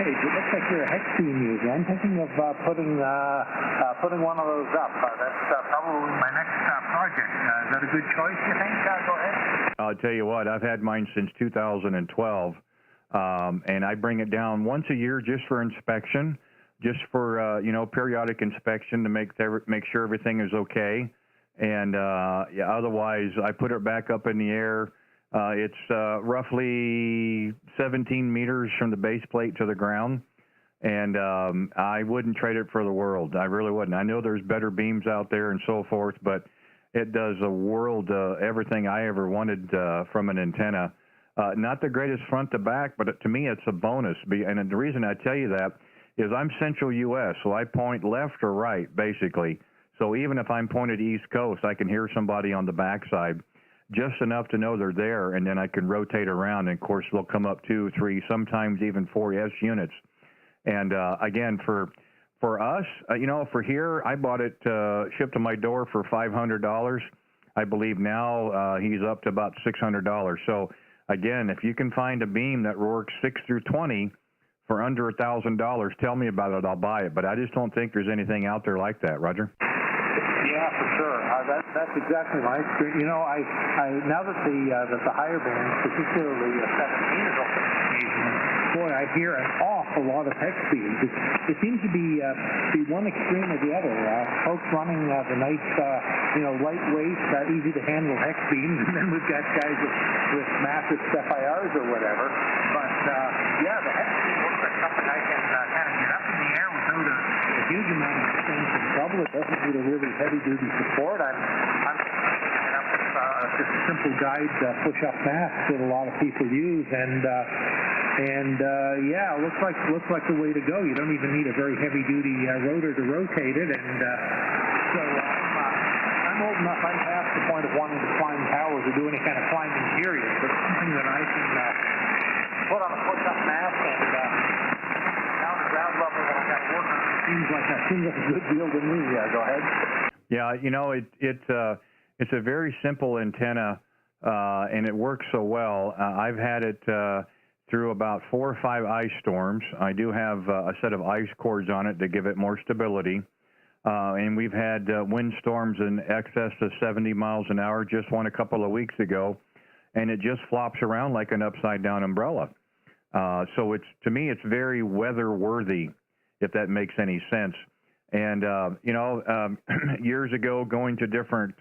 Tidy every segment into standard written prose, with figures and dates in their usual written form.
page. It looks like you're a hex beam user. I'm thinking of putting one of those up. That's probably my next project. Is that a good choice, you think? Go ahead. I'll tell you what, I've had mine since 2012, and I bring it down once a year just for inspection, just for, periodic inspection to make sure everything is okay. And otherwise, I put it back up in the air. It's roughly 17 meters from the base plate to the ground, and I wouldn't trade it for the world. I really wouldn't. I know there's better beams out there and so forth, but it does a world everything I ever wanted from an antenna. Not the greatest front to back, but to me it's a bonus. And the reason I tell you that is I'm central U.S., so I point left or right, basically. So even if I'm pointed east coast, I can hear somebody on the backside just enough to know they're there, and then I can rotate around, and of course they'll come up 2, 3, sometimes even 4 S units. And again, for us, for here, I bought it shipped to my door for $500. I believe now he's up to about $600. So again, if you can find a beam that works 6 through 20 for under $1,000, tell me about it. I'll buy it. But I just don't think there's anything out there like that, Roger. Yeah, for sure. That's exactly my experience. Now that the higher bands, particularly 17, is open occasionally, boy, I hear an awful lot of hex beams. It seems to be one extreme or the other. Folks running the nice, lightweight, easy to handle hex beams, and then we've got guys with massive FIRs or whatever. But the hex beam looks like something I can kind of get up in the air without a huge amount of strength and trouble. It doesn't need a really heavy-duty support. I'm picking up just a simple guide push-up mask that a lot of people use, and it looks like the way to go. You don't even need a very heavy-duty rotor to rotate it, and so I'm old enough. I'm past the point of wanting to climb towers or do any kind of climbing period, but it's something that I can put on a push-up mask and down to ground level when I got to work on it. Seems like a good deal to me. Go ahead. Yeah, it's a very simple antenna, and it works so well. I've had it through about 4 or 5 ice storms. I do have a set of ice cords on it to give it more stability. And we've had wind storms in excess of 70 miles an hour, just one a couple of weeks ago, and it just flops around like an upside-down umbrella. So to me, it's very weather-worthy, if that makes any sense. And, years ago, going to different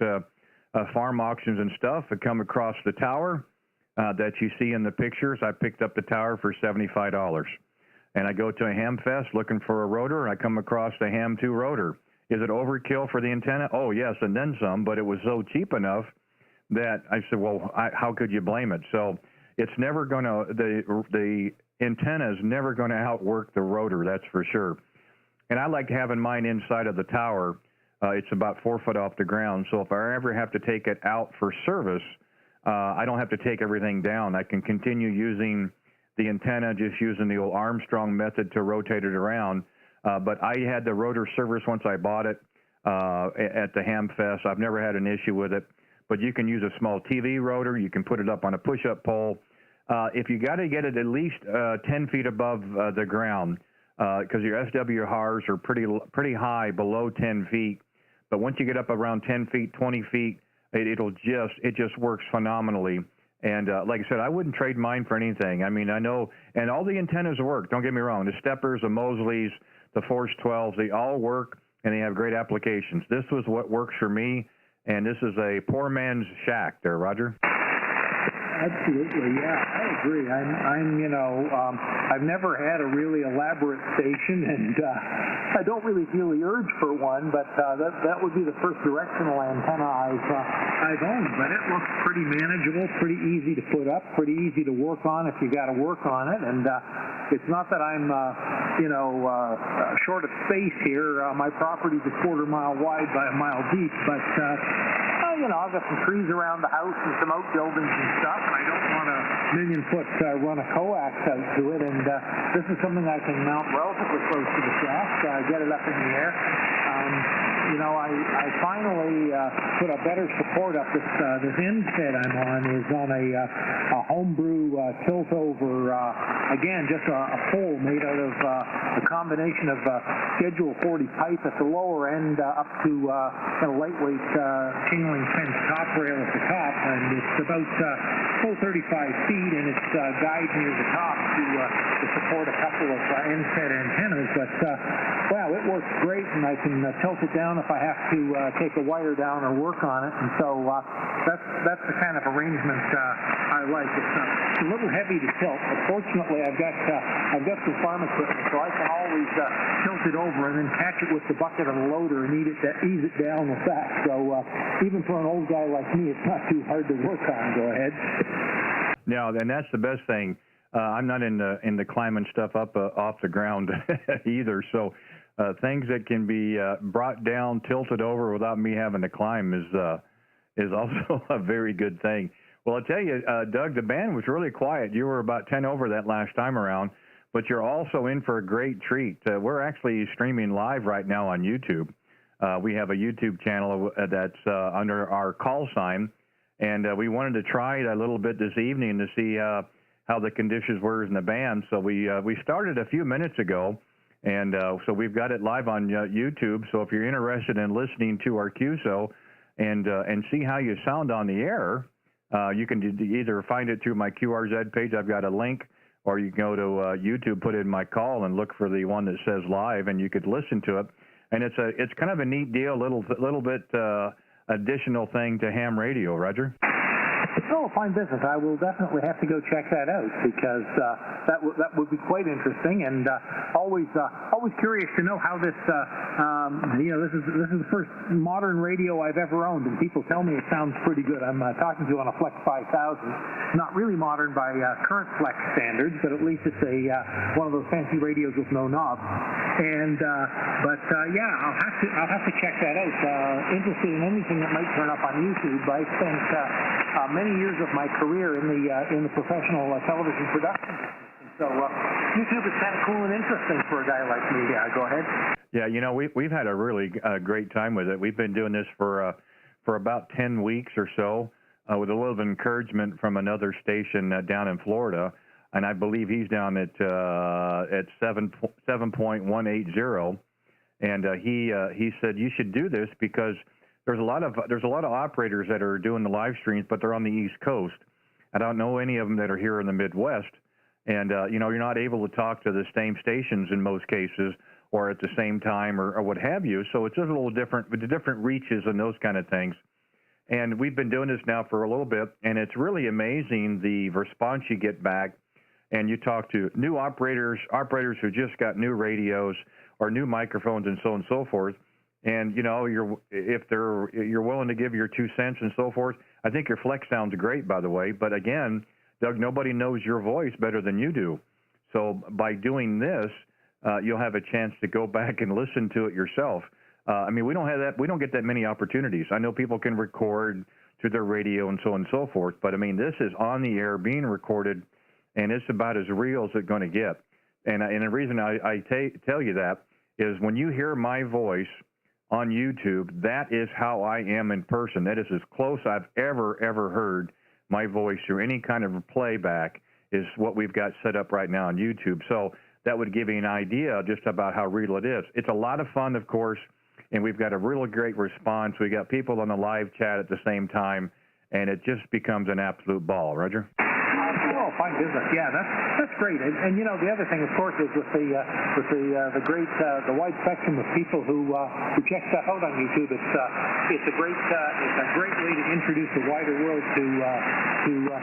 farm auctions and stuff, I come across the tower that you see in the pictures. I picked up the tower for $75. And I go to a ham fest looking for a rotor, and I come across the ham 2 rotor. Is it overkill for the antenna? Oh, yes, and then some, but it was so cheap enough that I said, well, how could you blame it? So it's never going to, the antenna is never going to outwork the rotor, that's for sure. And I like having mine inside of the tower. It's about 4 foot off the ground, so if I ever have to take it out for service, I don't have to take everything down. I can continue using the antenna, just using the old Armstrong method to rotate it around. But I had the rotor service once I bought it at the Ham Fest. I've never had an issue with it. But you can use a small TV rotor. You can put it up on a push-up pole. If you got to get it at least 10 feet above the ground, because your SWRs are pretty high, below 10 feet. But once you get up around 10 feet, 20 feet, it just works phenomenally. And like I said, I wouldn't trade mine for anything. I mean, I know, and all the antennas work. Don't get me wrong. The Steppers, the Mosleys, the Force 12s, they all work, and they have great applications. This was what works for me, and this is a poor man's shack there, Roger. Absolutely, yeah, I agree. I've never had a really elaborate station, and I don't really feel the urge for one. But that would be the first directional antenna I've owned. But it looks pretty manageable, pretty easy to put up, pretty easy to work on if you got to work on it. And it's not that I'm short of space here. My property's a quarter-mile wide by a mile deep, but I've got some trees around the house and some outbuildings and stuff, and I don't want a million-foot run of coax out to it, and this is something I can mount relatively close to the shaft, get it up in the air. I finally put a better support up. This NSET I'm on is on a homebrew tilt over, again, just a pole made out of a combination of Schedule 40 pipe at the lower end up to kind of lightweight chain link fence top rail at the top, and it's about full 35 feet, and it's guide near the top to support a couple of NSET antennas. But wow, it works great, and I can tilt it down if I have to take a wire down or work on it. And so that's the kind of arrangement I like. It's a little heavy to tilt, but fortunately I've got some farm equipment, so I can always tilt it over and then catch it with the bucket of the loader and ease it down with that. So even for an old guy like me, it's not too hard to work on. Go ahead. No, and that's the best thing. I'm not into climbing stuff up off the ground either. So things that can be brought down, tilted over without me having to climb is also a very good thing. Well, I'll tell you, Doug, the band was really quiet. You were about 10 over that last time around, but you're also in for a great treat. We're actually streaming live right now on YouTube. We have a YouTube channel that's under our call sign, and we wanted to try it a little bit this evening to see how the conditions were in the band. So we started a few minutes ago, and so we've got it live on YouTube. So if you're interested in listening to our QSO and see how you sound on the air, you can either find it through my QRZ page. I've got a link, or you can go to YouTube, put in my call, and look for the one that says live, and you could listen to it. And it's kind of a neat deal, little bit additional thing to ham radio, Roger. Oh, fine business. I will definitely have to go check that out, because that would be quite interesting, and always curious to know how this this is the first modern radio I've ever owned, and people tell me it sounds pretty good. I'm talking to you on a Flex 5000, not really modern by current Flex standards, but at least it's one of those fancy radios with no knobs. And yeah, I'll have to check that out. Interested in anything that might turn up on YouTube. I spent many years of my career in the professional television production. So YouTube is kind of cool and interesting for a guy like me. Go ahead. Yeah, we've had a really great time with it. We've been doing this for about 10 weeks or so, with a little encouragement from another station down in Florida, and I believe he's down at 7.180, and he said you should do this because there's a lot of operators that are doing the live streams, but they're on the East Coast. I don't know any of them that are here in the Midwest, and you're not able to talk to the same stations in most cases, or at the same time, or what have you. So it's just a little different with the different reaches and those kind of things. And we've been doing this now for a little bit, and it's really amazing the response you get back. And you talk to new operators who just got new radios or new microphones and so on and so forth. And you're willing to give your 2 cents and so forth. I think your Flex sounds great, by the way. But again, Doug, nobody knows your voice better than you do. So by doing this, you'll have a chance to go back and listen to it yourself. I mean, we don't get that many opportunities. I know people can record to their radio and so on and so forth, but I mean, this is on the air being recorded, and it's about as real as it's going to get. And the reason I tell you that is when you hear my voice on YouTube, that is how I am in person. That is as close I've ever heard my voice through any kind of playback is what we've got set up right now on YouTube. So that would give you an idea just about how real it is. It's a lot of fun, of course, and we've got a really great response. We got people on the live chat at the same time, and it just becomes an absolute ball. Roger? Oh, fine business. Yeah, that's great. And the other thing, of course, is with the great the wide spectrum of people who check stuff out on YouTube. It's a great way to introduce the wider world to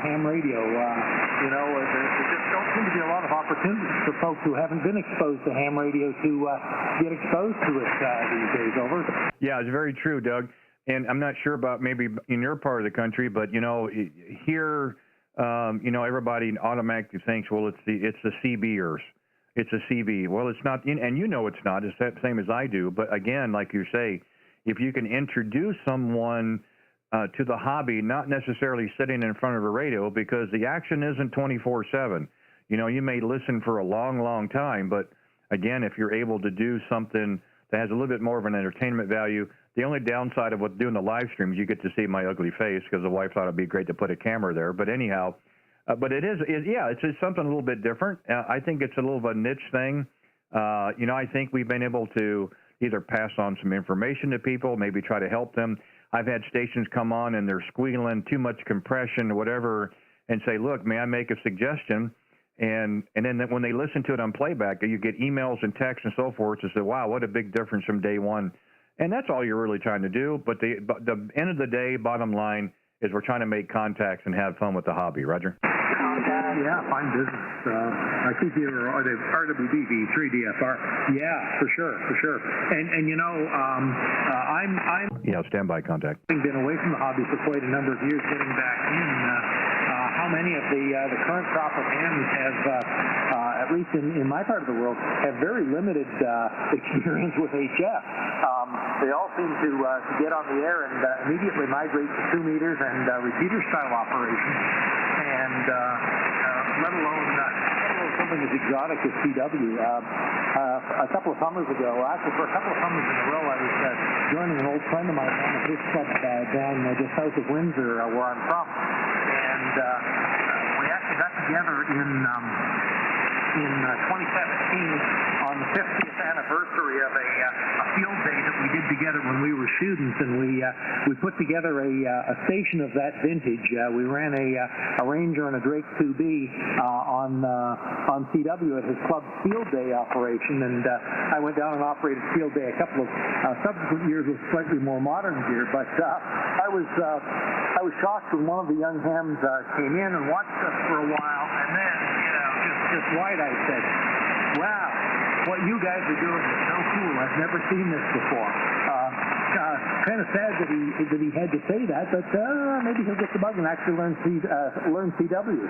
ham radio. There just don't seem to be a lot of opportunities for folks who haven't been exposed to ham radio to get exposed to it these days. Over. Yeah, it's very true, Doug. And I'm not sure about maybe in your part of the country, but here. Everybody automatically thinks, well, it's the CBers. It's a CB. Well, it's not, and it's not. It's the same as I do. But again, like you say, if you can introduce someone to the hobby, not necessarily sitting in front of a radio, because the action isn't 24/7. You may listen for a long, long time, but again, if you're able to do something that has a little bit more of an entertainment value. The only downside of doing the live stream is you get to see my ugly face because the wife thought it'd be great to put a camera there. But anyhow, but it's just something a little bit different. I think it's a little of a niche thing. I think we've been able to either pass on some information to people, maybe try to help them. I've had stations come on and they're squealing too much compression or whatever and say, look, may I make a suggestion? And then when they listen to it on playback, you get emails and texts and so forth to say, wow, what a big difference from day one. And that's all you're really trying to do. But the end of the day, bottom line, is we're trying to make contacts and have fun with the hobby. Roger? Yeah, fine business. I keep here RWB V3DFR. Yeah, for sure. And I'm standby contact. Having been away from the hobby for quite a number of years, getting back in. How many of the current crop of hams have, at least in my part of the world, have very limited experience with HF. They all seem to get on the air and immediately migrate to 2 meters and repeater style operations, and let alone something as exotic as CW. A couple of summers ago, actually for a couple of summers in a row, I was joining an old friend of mine on a fish club down just south of Windsor, where I'm from, and we actually got together in 2017 on the 50th anniversary of a field day that we did together when we were students, and we put together a station of that vintage. We ran a Ranger and a Drake 2B on CW at his club's field day operation, and I went down and operated field day a couple of subsequent years with slightly more modern gear. But I was shocked when one of the young hams came in and watched us for a while, and then just wide-eyed said, wow, what you guys are doing is so cool. I've never seen this before. Kind of sad that he had to say that, but maybe he'll get the bug and actually learn CW.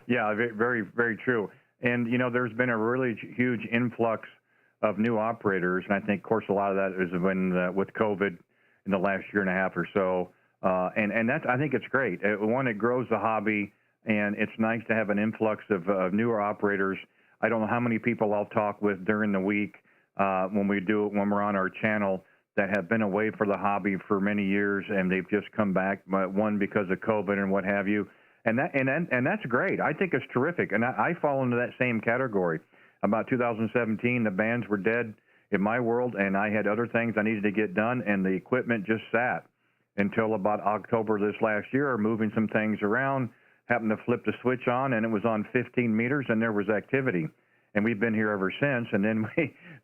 Yeah, very, very true. And, there's been a really huge influx of new operators, and I think, of course, a lot of that is with COVID in the last year and a half or so. And that's, I think it's great. One, it grows the hobby, and it's nice to have an influx of newer operators. I don't know how many people I'll talk with during the week when we're on our channel that have been away for the hobby for many years, and they've just come back, one because of COVID and what have you. And that's great. I think it's terrific. And I fall into that same category. About 2017, the bands were dead in my world, and I had other things I needed to get done, and the equipment just sat until about October this last year, moving some things around. Happened to flip the switch on, and it was on 15 meters, and there was activity. And we've been here ever since. And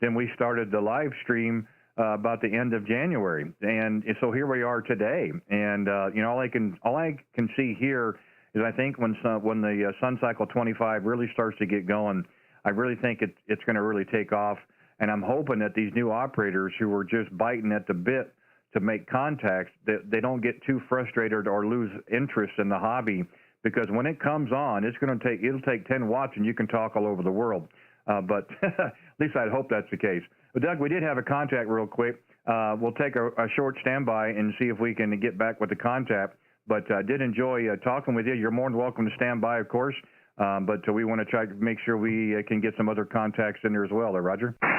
then we started the live stream about the end of January, and so here we are today. And all I can see here is I think when the Sun Cycle 25 really starts to get going, I really think it's going to really take off. And I'm hoping that these new operators who are just biting at the bit to make contacts, that they don't get too frustrated or lose interest in the hobby. Because when it comes on, it'll take 10 watts, and you can talk all over the world. But at least I'd hope that's the case. But Doug, we did have a contact real quick. We'll take a short standby and see if we can get back with the contact. But I did enjoy talking with you. You're more than welcome to stand by, of course. But we want to try to make sure we can get some other contacts in there as well. Roger? Yeah,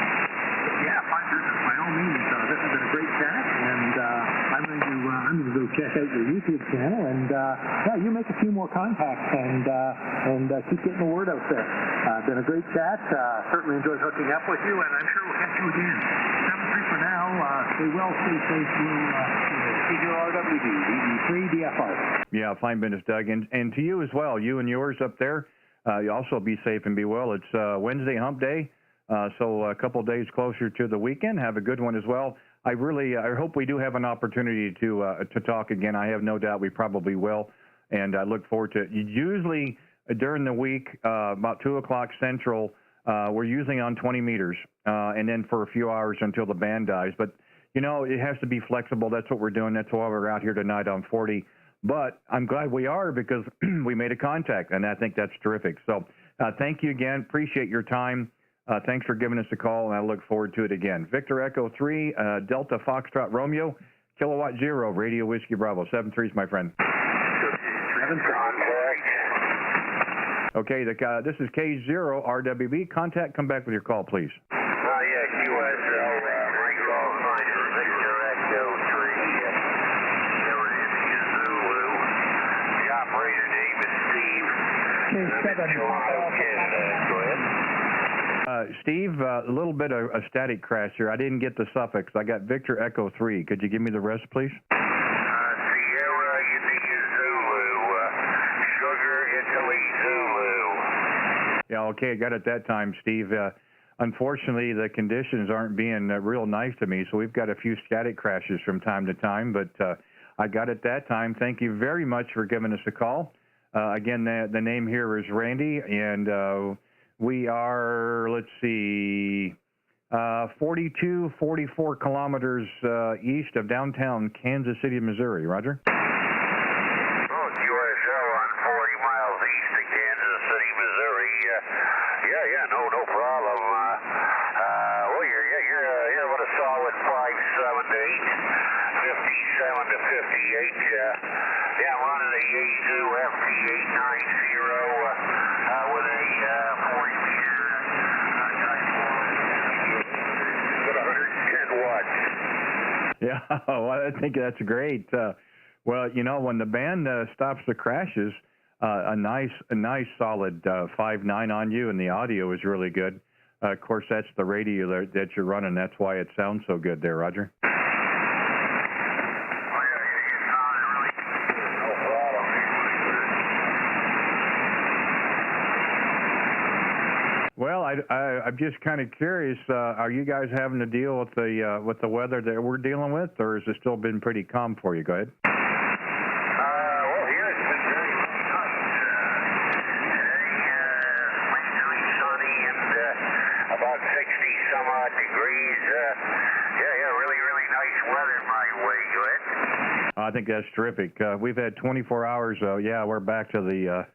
fine business. By all means, this has been a great chat, and I'm going to go check out your YouTube channel, and you make a few more contacts and keep getting the word out there. Been a great chat. Certainly enjoyed hooking up with you, and I'm sure we'll catch you again. 7-3 for now. Stay well, stay safe. K0RWB, V3DFR. Yeah, fine business, Doug, and to you as well. You and yours up there. You also be safe and be well. It's Wednesday Hump Day. So a couple of days closer to the weekend. Have a good one as well. I hope we do have an opportunity to talk again. I have no doubt we probably will, and I look forward to it. Usually during the week, about 2 o'clock Central, we're usually on 20 meters, and then for a few hours until the band dies. But, it has to be flexible. That's what we're doing. That's why we're out here tonight on 40. But I'm glad we are, because we made a contact, and I think that's terrific. So thank you again. Appreciate your time. Thanks for giving us a call, and I look forward to it again. Victor Echo 3, Delta Foxtrot Romeo, Kilowatt 0, Radio Whiskey Bravo. 7-3s, my friend. 7-3. Okay, this is K0RWB. Contact, come back with your call, please. Yeah, QS, Go ahead. Steve, a little bit of a static crash here. I didn't get the suffix. I got Victor Echo 3. Could you give me the rest, please? Sierra, India, Zulu, Sugar, Italy, Zulu. Yeah, okay, got it that time, Steve. Unfortunately, the conditions aren't being real nice to me, so we've got a few static crashes from time to time, but I got it that time. Thank you very much for giving us a call. Again, the name here is Randy, and we are, let's see, 42, 44 kilometers east of downtown Kansas City, Missouri. Roger? QSL on 40 miles east of Kansas City, Missouri. No problem. Well, you're about a solid 5.7 to 8, 57 to 58. I'm running a Yaesu FT890 with a 40-meter got 110 watts. Yeah, well, I think that's great. Well, you know, when the band stops the crashes, a nice solid 5.9 on you, and the audio is really good. Of course, that's the radio that you're running. That's why it sounds so good there, Roger. Well, I'm just kind of curious. Are you guys having to deal with the weather that we're dealing with, or has it still been pretty calm for you? Go ahead. Well, here it's been very nice. Today, mainly sunny and about 60-some odd degrees. Really nice weather my way. Go ahead. I think that's terrific. We've had 24 hours. We're back to the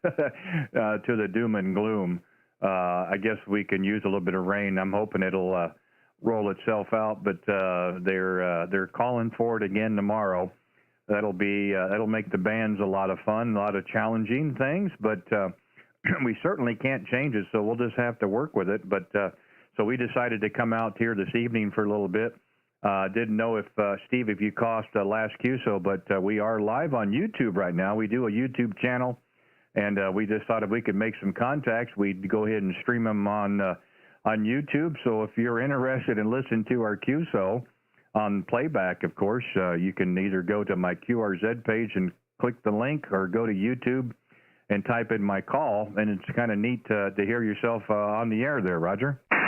to the doom and gloom. I guess we can use a little bit of rain. I'm hoping it'll roll itself out, but they're calling for it again tomorrow. That'll make the bands a lot of fun, a lot of challenging things, but we certainly can't change it, so we'll just have to work with it. But so we decided to come out here this evening for a little bit. Didn't know if Steve, if you caught last QSO, but we are live on YouTube right now. We do a YouTube channel. And we just thought if we could make some contacts, we'd go ahead and stream them on YouTube. So if you're interested in listening to our QSO on playback, of course, you can either go to my QRZ page and click the link, or go to YouTube and type in my call. And it's kind of neat to hear yourself on the air there, Roger. We'll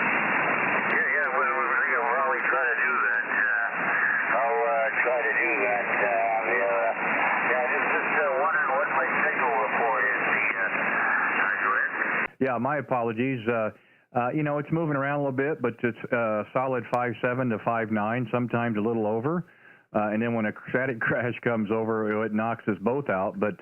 always try to do that. I'll try to do that. Just wondering what my signal report is. Yeah, my apologies. You know, it's moving around a little bit, but it's solid 5.7 to 5.9, sometimes a little over. And then when a static crash comes over, it knocks us both out. But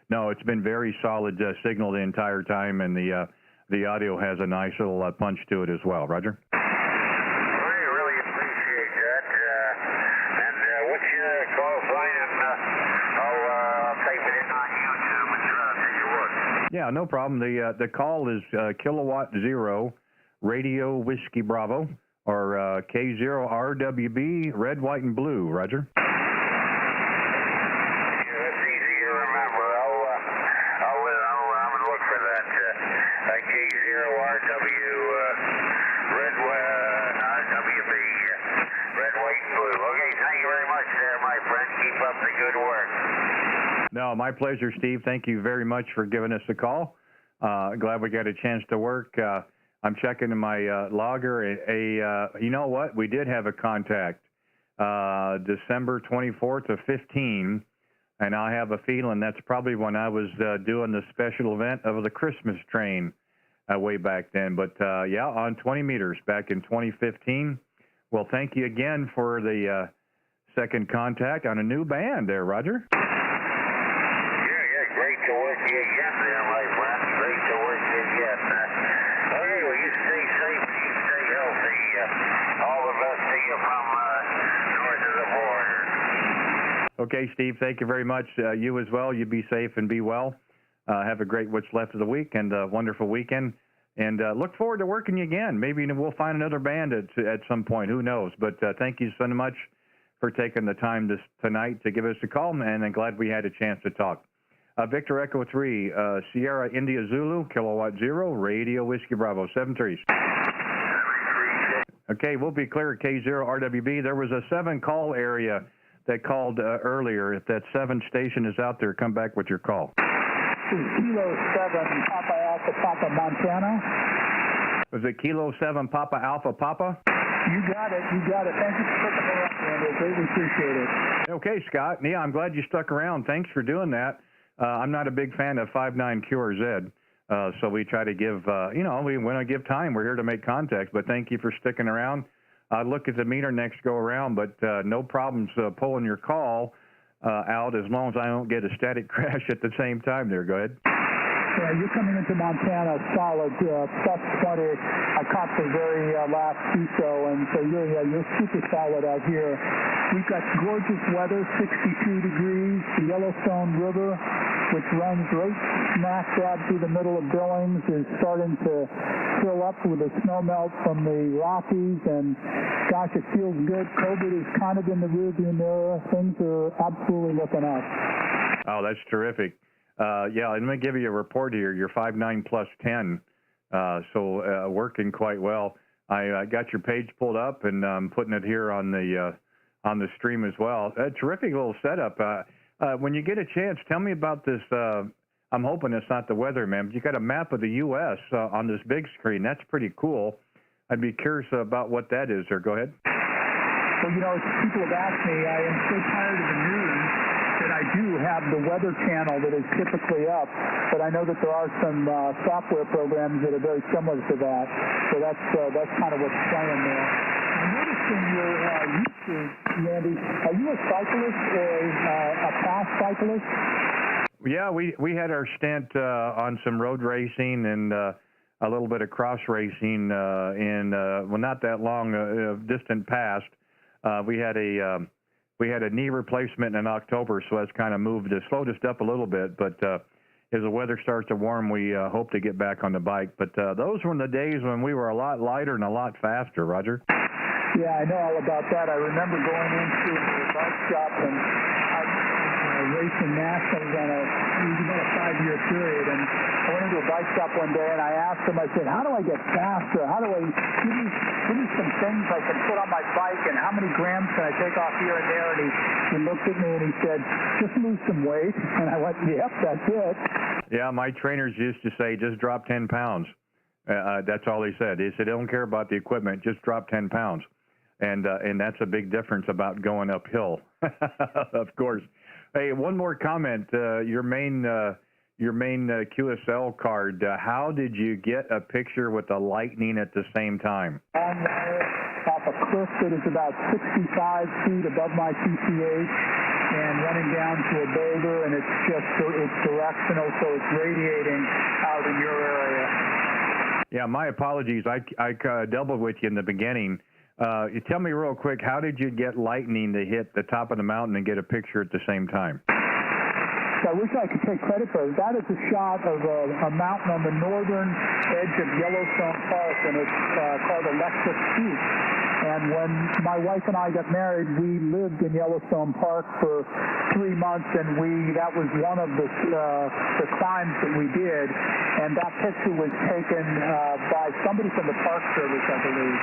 no, it's been very solid signal the entire time, and the audio has a nice little punch to it as well. Roger? I really appreciate that. And what's your call sign? And I'll type it in on YouTube and take a look. Yeah, no problem. The call is K0RWB Radio Whiskey Bravo, or K0RWB Red, White, and Blue. Roger. That's easy to remember. I'm gonna look for that. K0RW RWB Red, White, and Blue. Okay, thank you very much, there, my friend. Keep up the good work. No, my pleasure, Steve. Thank you very much for giving us a call. Glad we got a chance to work. I'm checking in my logger. You know what? We did have a contact December 24th of 15, and I have a feeling that's probably when I was doing the special event of the Christmas train way back then. But on 20 meters back in 2015. Well, thank you again for the second contact on a new band there, Roger. Great to work you again there, my friend. Great to work you again. Okay, well, you stay safe and you stay healthy. All the best to you from north of the border. Okay, Steve, thank you very much. You as well. You be safe and be well. Have a great what's left of the week and a wonderful weekend. And look forward to working you again. Maybe we'll find another band at some point. Who knows? But thank you so much for taking the time tonight to give us a call, and I'm glad we had a chance to talk. Victor Echo 3, Sierra India Zulu, Kilowatt 0, Radio Whiskey Bravo, 7-3. Okay, we'll be clear at K0RWB. There was a 7-call area that called earlier. If that 7 station is out there, come back with your call. Kilo 7 Papa Alpha Papa Montana. Was it Kilo 7 Papa Alpha Papa? You got it. Thank you for picking me up, Randy. I greatly appreciate it. Okay, Scott. Yeah, I'm glad you stuck around. Thanks for doing that. I'm not a big fan of 59 K0RWB, so we try to give, we want to give time. We're here to make contact, but thank you for sticking around. I'll look at the meter next go around, but no problems pulling your call out as long as I don't get a static crash at the same time there. Go ahead. Yeah, you're coming into Montana solid, plus 20. I caught the very last CISO, and so you're super solid out here. We've got gorgeous weather, 62 degrees. The Yellowstone River, which runs right smack dab through the middle of Billings, is starting to fill up with the snowmelt from the Rockies, and gosh, it feels good. COVID is kind of in the rearview mirror. Things are absolutely looking up. Oh, that's terrific. Yeah, let me give you a report here. You're 5.9 plus 10, so working quite well. I got your page pulled up, and I'm putting it here on the stream as well. A terrific little setup. When you get a chance, tell me about this. I'm hoping it's not the weather, man. You got a map of the U.S. On this big screen. That's pretty cool. I'd be curious about what that is. There, go ahead. Well, people have asked me. I am so tired of the news that I do have the weather channel that is typically up, but I know that there are some software programs that are very similar to that. So that's kind of what's playing there. I'm noticing you're used to, Randy. Are you a cyclist or a past cyclist? Yeah, we had our stint on some road racing and a little bit of cross racing not that long, distant past. We had a knee replacement in October, so that's kind of slowed us up a little bit. But as the weather starts to warm, we hope to get back on the bike. But those were the days when we were a lot lighter and a lot faster, Roger. Yeah, I know all about that. I remember going into the bike shop and racing nationals on about a 5-year period. And I went into a bike shop one day and I asked him, I said, how do I get faster? How do I give me some things I can put on my bike, and how many grams can I take off here and there? And he looked at me and he said, just lose some weight. And I went, yep, that's it. Yeah, my trainers used to say, just drop 10 pounds. That's all he said. He said, I don't care about the equipment, just drop 10 pounds. And that's a big difference about going uphill, of course. Hey, one more comment. Your main QSL card. How did you get a picture with the lightning at the same time? Off a cliff that is about 65 feet above my PCH, and running down to a boulder, and it's directional, so it's radiating out in your area. Yeah, my apologies. I doubled with you in the beginning. You tell me real quick, how did you get lightning to hit the top of the mountain and get a picture at the same time? I wish I could take credit for it. That is a shot of a mountain on the northern edge of Yellowstone Park, and it's called Electric Peak. And when my wife and I got married, we lived in Yellowstone Park for 3 months, and that was one of the climbs that we did. And that picture was taken by somebody from the Park Service, I believe.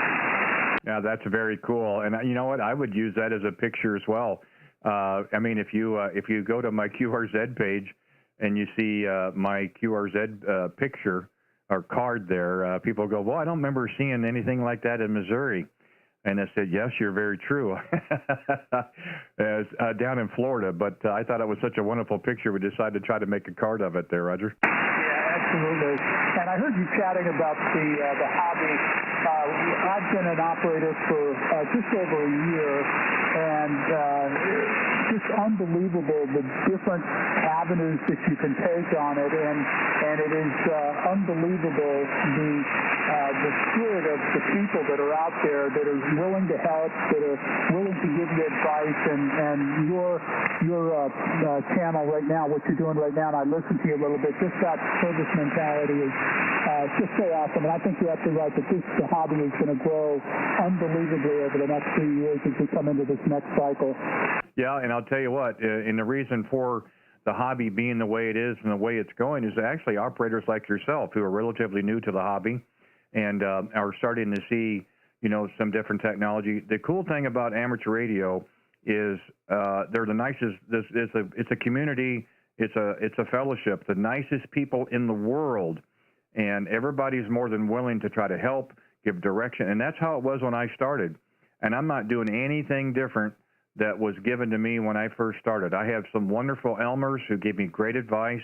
Yeah, that's very cool. And you know what? I would use that as a picture as well. I mean, if you go to my K0RWB page and you see my K0RWB picture or card there, people go, well, I don't remember seeing anything like that in Missouri. And I said, yes, you're very true. Down in Florida. But I thought it was such a wonderful picture, we decided to try to make a card of it there, Roger. Yeah, absolutely. And I heard you chatting about the hobby. I've been an operator for just over a year, and just unbelievable the different avenues that you can take on it, and it is unbelievable the spirit of the people that are out there that are willing to help, that are willing to give you advice, and your channel right now, what you're doing right now, and I listened to you a little bit, just that service mentality is just so awesome. And I think you're absolutely right that the hobby is going to grow unbelievably over the next 3 years as we come into this next cycle. Yeah, and I'll tell you what, and the reason for the hobby being the way it is and the way it's going is actually operators like yourself who are relatively new to the hobby and are starting to see, you know, some different technology. The cool thing about amateur radio is they're the nicest. It's a community. It's a fellowship. The nicest people in the world, and everybody's more than willing to try to help, give direction, and that's how it was when I started. And I'm not doing anything different that was given to me when I first started. I have some wonderful Elmers who gave me great advice.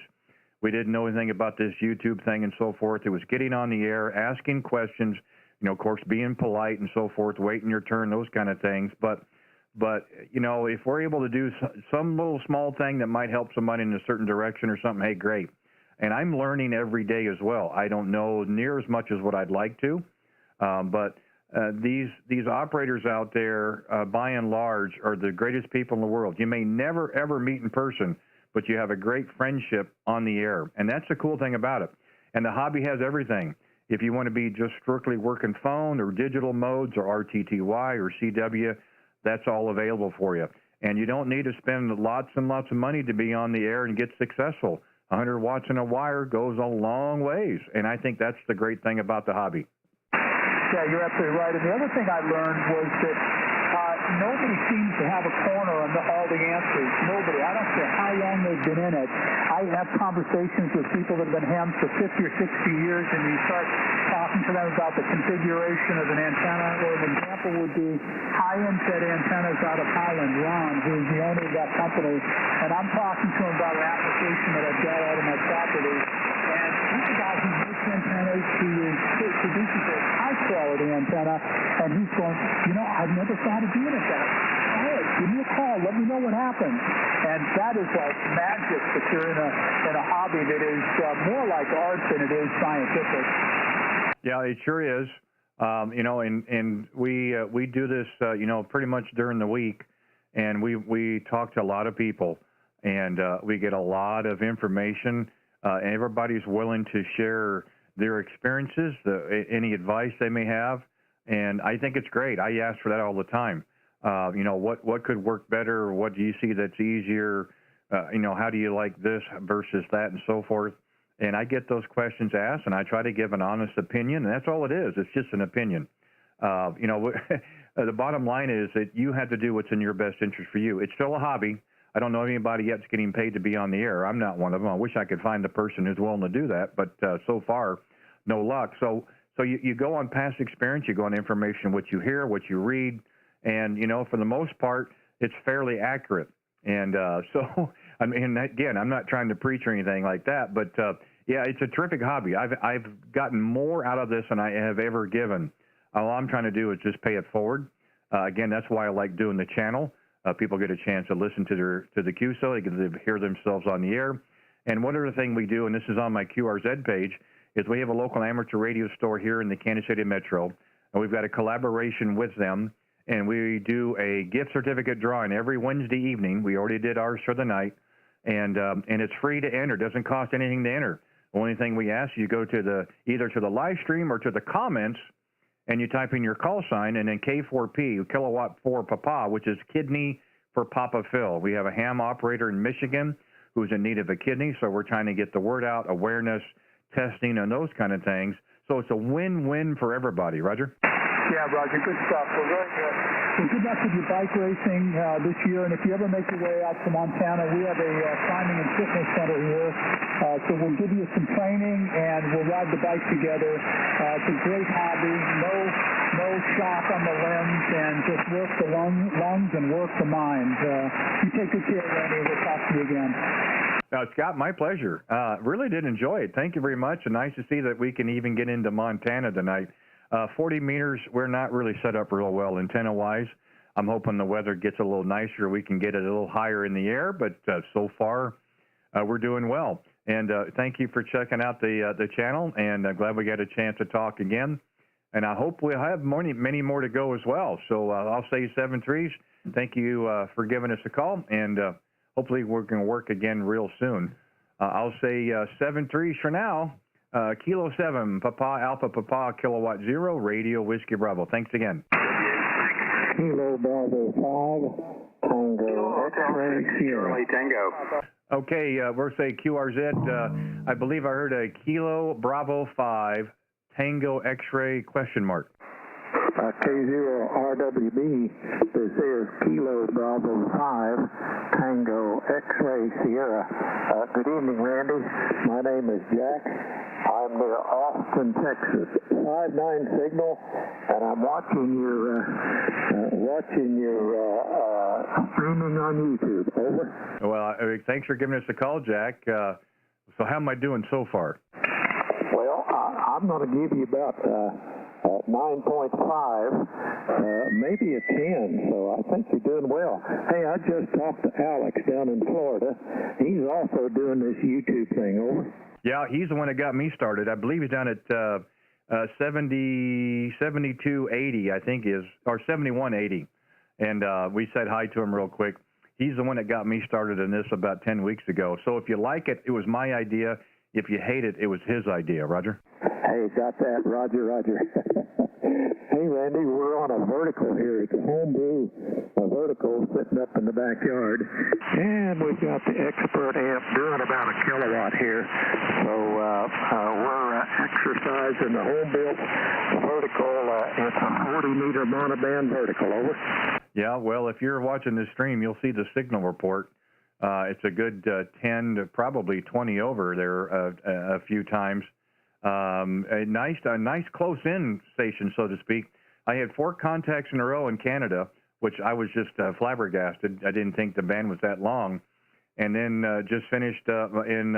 We didn't know anything about this YouTube thing and so forth. It was getting on the air, asking questions, you know, of course, being polite and so forth, waiting your turn, those kind of things. But you know, if we're able to do some little small thing that might help somebody in a certain direction or something, hey, great. And I'm learning every day as well. I don't know near as much as what I'd like to, but these operators out there, by and large, are the greatest people in the world. You may never, ever meet in person, but you have a great friendship on the air. And that's the cool thing about it. And the hobby has everything. If you want to be just strictly working phone or digital modes or RTTY or CW, that's all available for you. And you don't need to spend lots and lots of money to be on the air and get successful. 100 watts in a wire goes a long ways. And I think that's the great thing about the hobby. Yeah, you're absolutely right. And the other thing I learned was that nobody seems to have a corner on all the answers. Nobody. I don't care how long they've been in it. I have conversations with people that have been hams for 50 or 60 years, and you start talking to them about the configuration of an antenna. Or an example would be high-end set antennas out of Highland. Ron, who's the owner of that company, and I'm talking to him about an application that I've got out of my property. And he's a guy who makes antennas, who produces a high-quality antenna, and he's going, you know, I've never thought of doing it that way. All right, give me a call. Let me know what happens. And that is like magic that you're in a hobby that is more like art than it is scientific. Yeah, it sure is. You know, and we do this, you know, pretty much during the week, and we talk to a lot of people, and we get a lot of information. And everybody's willing to share their experiences, any advice they may have, and I think it's great. I ask for that all the time. You know, what could work better? What do you see that's easier? You know, how do you like this versus that, and so forth? And I get those questions asked, and I try to give an honest opinion, and that's all it is. It's just an opinion. You know, the bottom line is that you have to do what's in your best interest for you. It's still a hobby. I don't know anybody yet that's getting paid to be on the air. I'm not one of them. I wish I could find the person who's willing to do that, but so far, no luck. So you go on past experience, you go on information, what you hear, what you read, and, you know, for the most part, it's fairly accurate. And so, I mean, again, I'm not trying to preach or anything like that, but yeah, it's a terrific hobby. I've gotten more out of this than I have ever given. All I'm trying to do is just pay it forward. Again, that's why I like doing the channel. People get a chance to listen to the QSO. They get to hear themselves on the air. And one other thing we do, and this is on my QRZ page, is we have a local amateur radio store here in the Kansas City Metro, and we've got a collaboration with them, and we do a gift certificate drawing every Wednesday evening. We already did ours for the night, and it's free to enter. It doesn't cost anything to enter. The only thing we ask, you go to either to the live stream or to the comments, and you type in your call sign, and then K0RWB, kilowatt for Papa, which is kidney for Papa Phil. We have a ham operator in Michigan who's in need of a kidney, so we're trying to get the word out, awareness, testing, and those kind of things. So it's a win-win for everybody. Roger? Yeah, Roger, good stuff. Well, very good. Well, good luck with your bike racing this year, and if you ever make your way out to Montana, we have a climbing and fitness center here, so we'll give you some training, and we'll ride the bike together. It's a great hobby, no shock on the limbs, and just work the lungs and work the mind. You take good care, Randy, and we'll talk to you again. Scott, my pleasure. Really did enjoy it. Thank you very much, and nice to see that we can even get into Montana tonight. 40 meters, we're not really set up real well antenna-wise. I'm hoping the weather gets a little nicer. We can get it a little higher in the air, but so far, we're doing well. And thank you for checking out the channel, and I'm glad we got a chance to talk again. And I hope we'll have many more to go as well. So I'll say 7-3s. Thank you for giving us a call, and hopefully we're going to work again real soon. I'll say 7-3s for now. Kilo 7, Papa Alpha Papa Kilowatt 0, Radio Whiskey Bravo. Thanks again. Kilo Bravo 5, Tango X-ray Sierra. Charlie Tango. Okay, we're saying QRZ. I believe I heard a Kilo Bravo 5 Tango X-ray question mark. K0RWB, this is Kilo Bravo 5 Tango X-ray Sierra. Good evening, Randy. My name is Jack. I'm near Austin, Texas. 5-9 signal, and I'm watching your streaming on YouTube. Over. Well, thanks for giving us a call, Jack. So how am I doing so far? Well, I'm going to give you about 9.5, maybe a 10, so I think you're doing well. Hey, I just talked to Alex down in Florida. He's also doing this YouTube thing, over. Yeah, he's the one that got me started. I believe he's down at 7280, I think is, or 7180. And we said hi to him real quick. He's the one that got me started in this about 10 weeks ago. So if you like it, it was my idea. If you hate it, it was his idea. Roger? Hey, got that. Roger, Roger. Hey, Randy, we're on a vertical here. It's a homebrew vertical sitting up in the backyard. And we've got the expert amp doing about a kilowatt here. So we're exercising the home-built vertical. It's a 40-meter monoband vertical. Over. Yeah, well, if you're watching this stream, you'll see the signal report. It's a good 10 to probably 20 over there a few times. A nice close-in station, so to speak. I had 4 contacts in a row in Canada, which I was just flabbergasted. I didn't think the band was that long. And then just finished in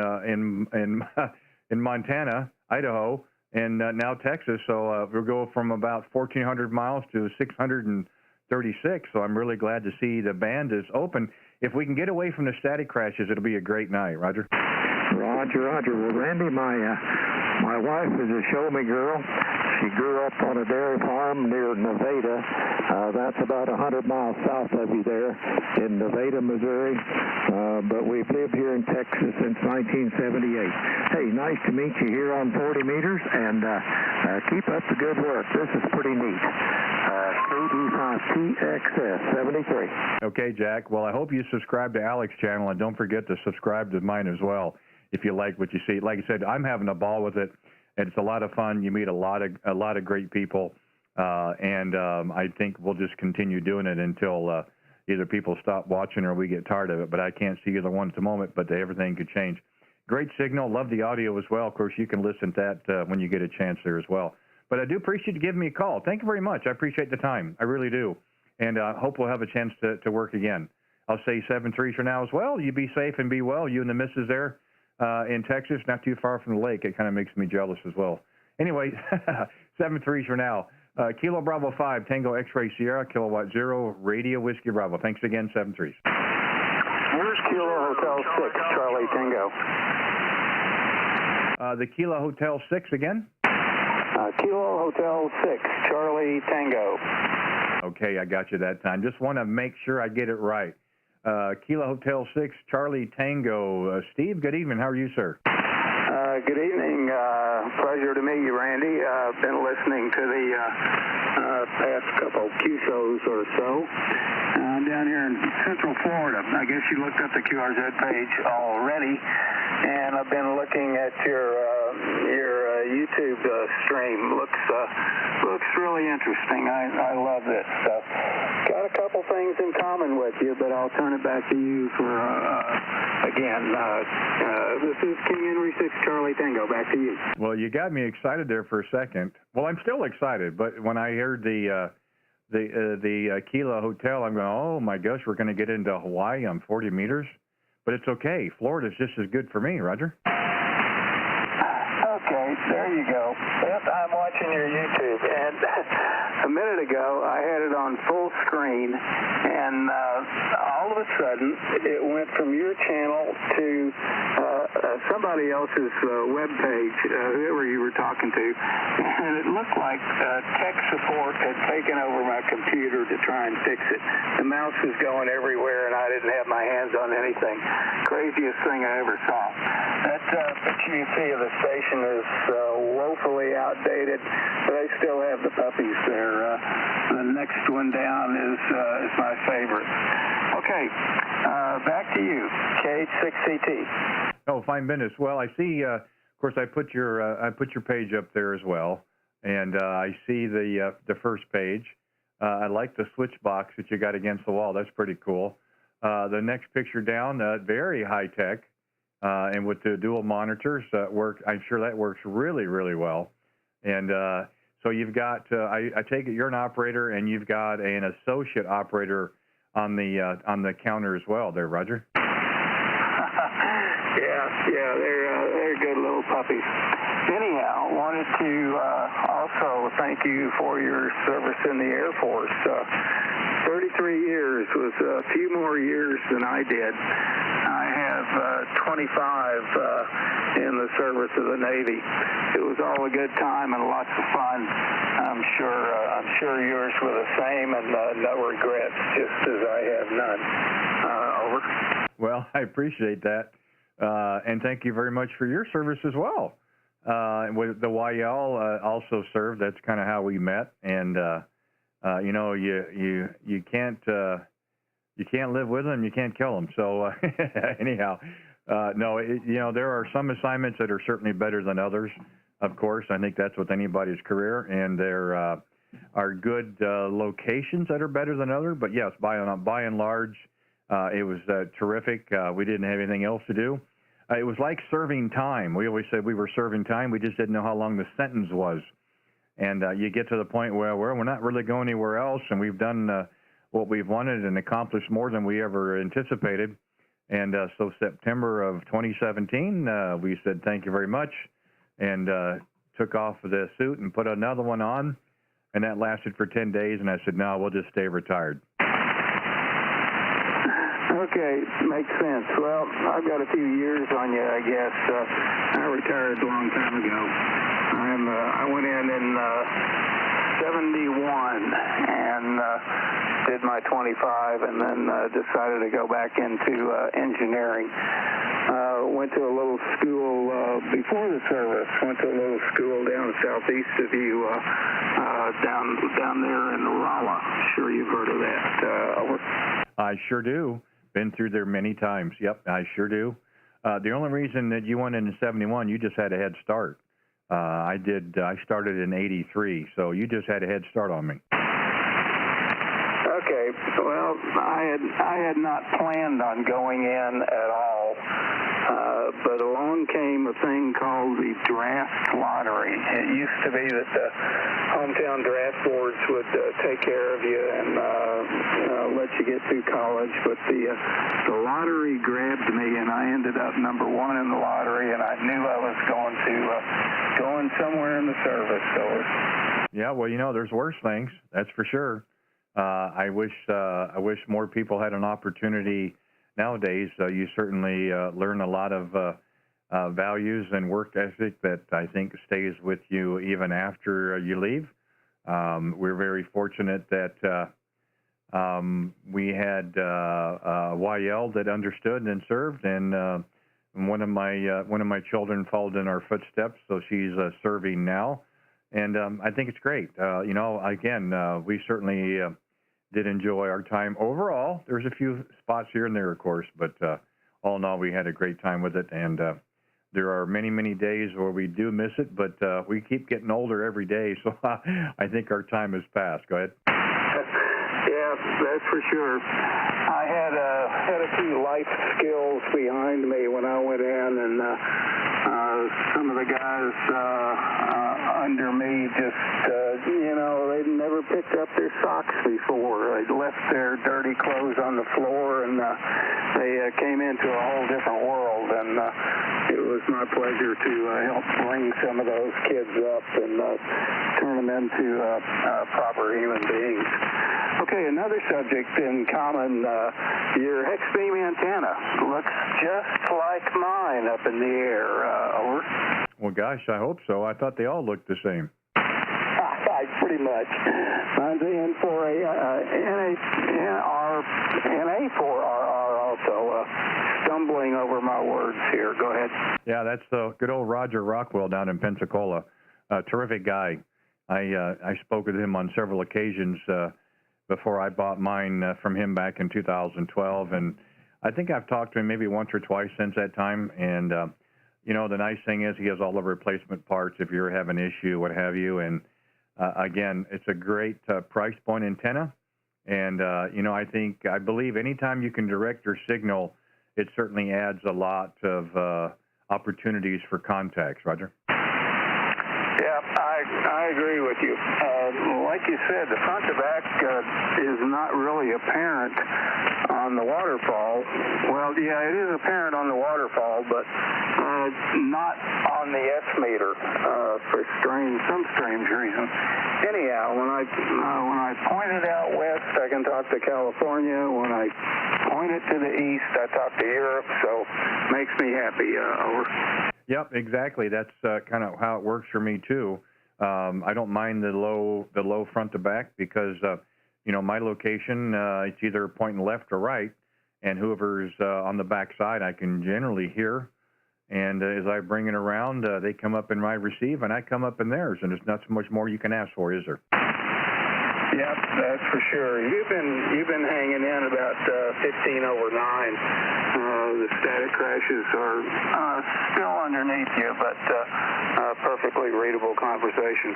Montana, Idaho, and now Texas. So we'll go from about 1,400 miles to 636. So I'm really glad to see the band is open. If we can get away from the static crashes, it'll be a great night. Roger? Roger, Roger. Well, Randy, my wife is a show-me girl. She grew up on a dairy farm near Nevada. That's about 100 miles south of you there in Nevada, Missouri. But we've lived here in Texas since 1978. Hey, nice to meet you here on 40 meters, and keep up the good work. This is pretty neat. KD5TXS 73. Okay, Jack. Well, I hope you subscribe to Alex's channel, and don't forget to subscribe to mine as well if you like what you see. Like I said, I'm having a ball with it. It's a lot of fun. You meet a lot of great people, and I think we'll just continue doing it until either people stop watching or we get tired of it. But I can't see either one at the moment, but everything could change. Great signal. Love the audio as well. Of course, you can listen to that when you get a chance there as well. But I do appreciate you giving me a call. Thank you very much. I appreciate the time. I really do. And I hope we'll have a chance to work again. I'll say 7-3 for now as well. You be safe and be well. You and the missus there in Texas, not too far from the lake. It kind of makes me jealous as well. Anyway, 7-3 for now. Kilo Bravo 5, Tango X-Ray Sierra, Kilowatt 0, Radio Whiskey Bravo. Thanks again, 7-3. Here's Kilo Hotel 6, Charlie Tango. The Kilo Hotel 6 again? Kilo Hotel 6, Charlie Tango. Okay, I got you that time. Just want to make sure I get it right. Kilo Hotel 6, Charlie Tango. Steve, good evening. How are you, sir? Good evening. Pleasure to meet you, Randy. I've been listening to the past couple Q shows or so. I'm down here in Central Florida. I guess you looked up the QRZ page already, and I've been looking at your YouTube stream. Looks really interesting. I love this stuff. Got a couple things in common with you, but I'll turn it back to you for again. This is King Henry 6 Charlie Tango. Back to you. Well, you got me excited there for a second. Well, I'm still excited, but when I heard the Kilo Hotel, I'm going, oh my gosh, we're going to get into Hawaii on 40 meters. But it's okay. Florida's just as good for me, Roger. Okay, there you go. Yep, I'm watching your YouTube, and a minute ago I had it on full screen, and all of a sudden it went from your channel to somebody somebody else's web page, whoever you were talking to, and it looked like tech support had taken over my computer to try and fix it. The mouse was going everywhere, and I didn't have my hands on anything. Craziest thing I ever saw. That picture you see of the station is woefully outdated, but I still have the puppies there. The next one down is my favorite. Okay, back to you, KH6CT. Oh, fine business. Well, I see. Of course, I put your page up there as well, and I see the first page. I like the switch box that you got against the wall. That's pretty cool. The next picture down, very high tech, and with the dual monitors, I'm sure that works really, really well. And so you've got. I take it you're an operator, and you've got an associate operator on the counter as well. There, Roger. Yeah, they're good little puppies. Anyhow, wanted to also thank you for your service in the Air Force. 33 years was a few more years than I did. I have 25 in the service of the Navy. It was all a good time and lots of fun. I'm sure yours were the same, and no regrets, just as I have none. Over. Well, I appreciate that. And thank you very much for your service as well. With the YL also served. That's kind of how we met. And you know, you can't live with them, you can't kill them. So anyhow, no, you know, there are some assignments that are certainly better than others. Of course, I think that's with anybody's career, and there are good locations that are better than others. But yes, by and large. It was terrific. We didn't have anything else to do. It was like serving time. We always said we were serving time. We just didn't know how long the sentence was. And you get to the point where we're not really going anywhere else, and we've done what we've wanted and accomplished more than we ever anticipated. And so September of 2017, we said thank you very much, and took off the suit and put another one on. And that lasted for 10 days, and I said, no, we'll just stay retired. Okay, makes sense. Well, I've got a few years on you, I guess. I retired a long time ago. I went in 71 and did my 25, and then decided to go back into engineering. Went to a little school before the service. Went to a little school down southeast of you, down there in Rolla. Sure you've heard of that. Over. I sure do. Been through there many times. Yep, I sure do. The only reason that you went into 71, you just had a head start. I started in 83, so you just had a head start on me. Okay, well, I had not planned on going in at all, but along came a thing called the draft lottery. It used to be that the hometown draft boards would take care of you and let you get through college, but the lottery grabbed me, and I ended up number one in the lottery, and I knew I was going somewhere in the service. So. Yeah, well, you know, there's worse things, that's for sure. I wish more people had an opportunity nowadays. You certainly learn a lot of values and work ethic that I think stays with you even after you leave. We're very fortunate that we had YL that understood and served, and one of my children followed in our footsteps, so she's serving now. And I think it's great. You know, again, we certainly did enjoy our time. Overall, there's a few spots here and there, of course, but all in all, we had a great time with it. And there are many, many days where we do miss it, but we keep getting older every day, so I think our time has passed. Go ahead. Yeah, that's for sure. I had a few life skills behind me when I went in, and some of the guys under me they'd never picked up their socks before. They'd left their dirty clothes on the floor, and they came into a whole different world. And it was my pleasure to help bring some of those kids up and turn them into proper human beings. Okay, another subject in common. Your hex beam antenna looks just like mine up in the air. Over. Well, gosh, I hope so. I thought they all looked the same. Pretty much. Mine's NA4RR also. Stumbling over my words here. Go ahead. Yeah, that's the good old Roger Rockwell down in Pensacola. Terrific guy. I spoke with him on several occasions before I bought mine from him back in 2012, and I think I've talked to him maybe once or twice since that time. And the nice thing is he has all the replacement parts if you're having an issue, what have you. And again, it's a great price point antenna. And, I believe anytime you can direct your signal, it certainly adds a lot of opportunities for contacts. Roger? Yeah, I agree with you. Like you said, the front to back is not really apparent on the waterfall. Well, yeah, it is apparent on the waterfall, but not on the S meter for some strange reason. Anyhow, when I point it out west, I can talk to California. When I point it to the east, I talk to Europe. So makes me happy. Over. Yep, exactly. That's kind of how it works for me too. I don't mind the low front to back because my location it's either pointing left or right, and whoever's on the back side I can generally hear. And as I bring it around, they come up in my receive, and I come up in theirs, and there's not so much more you can ask for, is there? Yep, that's for sure. You've been hanging in about 15 over 9. The static crashes are still underneath you, but perfectly readable conversation.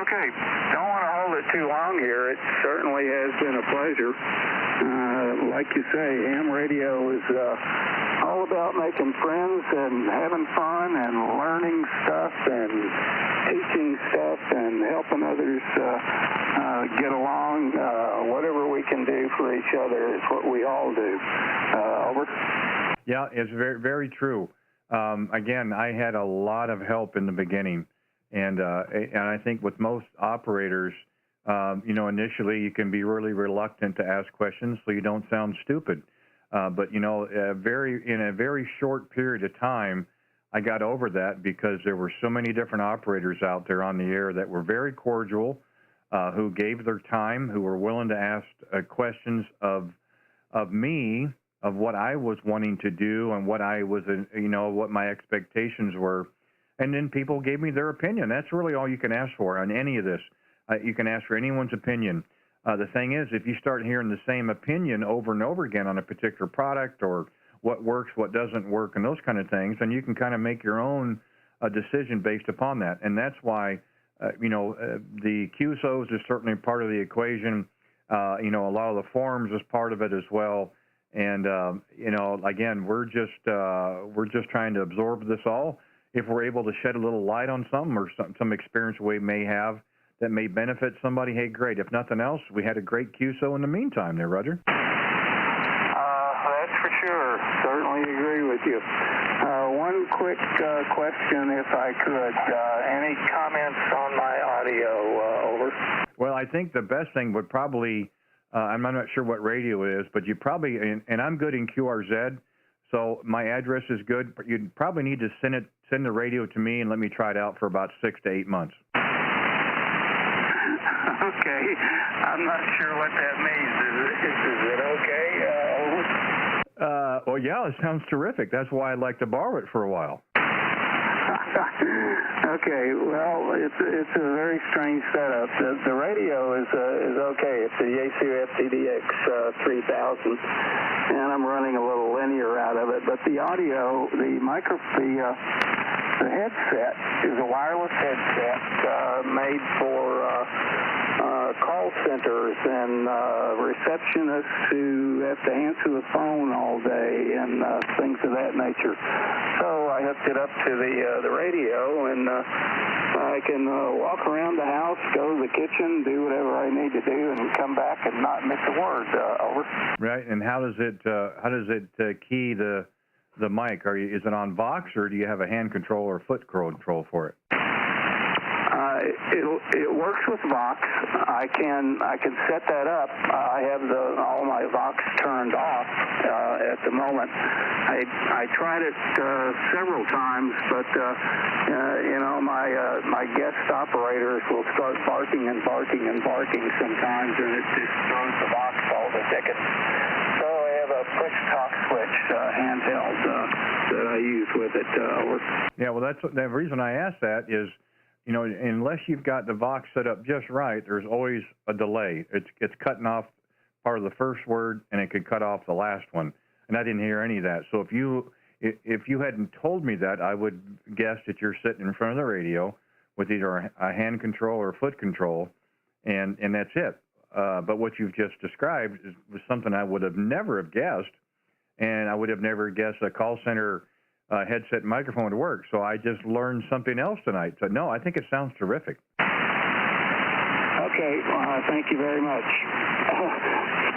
Okay, don't want to hold it too long here. It certainly has been a pleasure. Like you say, ham radio is all about making friends and having fun and learning stuff and teaching stuff and helping others get along. Whatever we can do for each other is what we all do. Over. Yeah, it's very, very true. Again, I had a lot of help in the beginning, and I think with most operators, initially you can be really reluctant to ask questions so you don't sound stupid. But in a very short period of time, I got over that because there were so many different operators out there on the air that were very cordial, who gave their time, who were willing to ask questions of me, of what I was wanting to do and what I was, what my expectations were. And then people gave me their opinion. That's really all you can ask for on any of this. You can ask for anyone's opinion. The thing is, if you start hearing the same opinion over and over again on a particular product or what works, what doesn't work, and those kind of things, then you can kind of make your own decision based upon that. And that's why, the QSOs is certainly part of the equation. A lot of the forums is part of it as well. And, again, we're just trying to absorb this all. If we're able to shed a little light on something or some experience we may have that may benefit somebody, hey, great. If nothing else, we had a great QSO in the meantime there, Roger. That's for sure. Certainly agree with you. One quick question, if I could. Any comments on my audio? Over. Well, I think the best thing would probably, I'm not sure what radio it is, but you probably, and I'm good in QRZ, so my address is good, but you'd probably need to send the radio to me and let me try it out for about 6 to 8 months. Okay, I'm not sure what that means. Is it okay? Well, yeah, it sounds terrific. That's why I'd like to borrow it for a while. Okay, well, it's a very strange setup. The radio is okay. It's a Yaesu FTDX 3000, and I'm running a little linear out of it. But the audio, the headset is a wireless headset made for call centers and receptionists who have to answer the phone all day and things of that nature. So I hooked it up to the radio, and I can walk around the house, go to the kitchen, do whatever I need to do, and come back and not miss a word. Over. Right. And how does it key the mic? Is it on Vox, or do you have a hand control or foot control for it? It works with Vox. I can set that up. I have all my Vox turned off at the moment. I tried it several times, but my guest operators will start barking and barking and barking sometimes, and it just throws the Vox all to dickens. So I have a push talk switch handheld that I use with it. Yeah, well, that's the reason I asked that is, unless you've got the Vox set up just right, there's always a delay. It's cutting off part of the first word, and it could cut off the last one. And I didn't hear any of that. So if you hadn't told me that, I would guess that you're sitting in front of the radio with either a hand control or foot control, and that's it. But what you've just described was something I would have never have guessed, and I would have never guessed a call center headset microphone would work. So I just learned something else tonight. So no, I think it sounds terrific. Okay, thank you very much.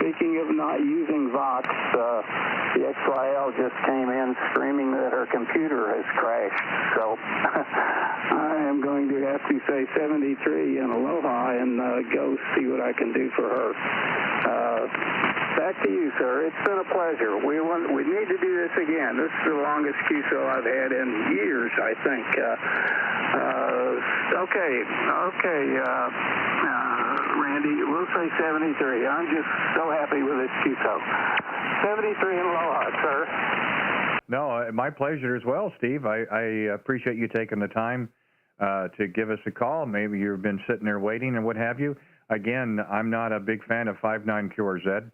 Speaking of not using Vox, the XYL just came in screaming that her computer has crashed. So I am going to have to say 73 and aloha and go see what I can do for her. Back to you, sir. It's been a pleasure. We need to do this again. This is the longest QSO I've had in years, I think. Randy, we'll say 73. I'm just so happy with this QSO. 73 and aloha, sir. No, my pleasure as well, Steve. I appreciate you taking the time to give us a call. Maybe you've been sitting there waiting and what have you. Again, I'm not a big fan of 59 K0RWB.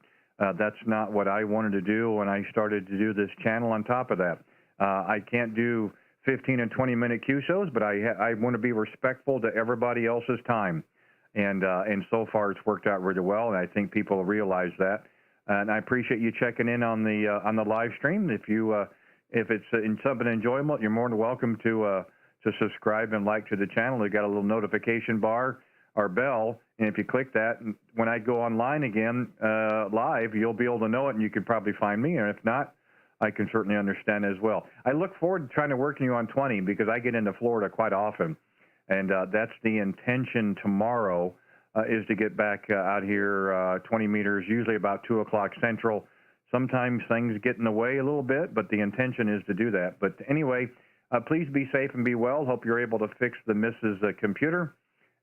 That's not what I wanted to do when I started to do this channel. On top of that, I can't do 15 and 20-minute QSOs, but I want to be respectful to everybody else's time. And so far it's worked out really well, and I think people realize that. And I appreciate you checking in on the live stream. If it's in something enjoyable, you're more than welcome to subscribe and like to the channel. We got a little notification bar or bell, and if you click that, when I go online again live, you'll be able to know it, and you can probably find me. And if not, I can certainly understand as well. I look forward to trying to working you on 20 because I get into Florida quite often, and that's the intention tomorrow is to get back out here 20 meters, usually about 2 o'clock Central. Sometimes things get in the way a little bit, but the intention is to do that. But anyway, please be safe and be well. Hope you're able to fix the Mrs. Computer.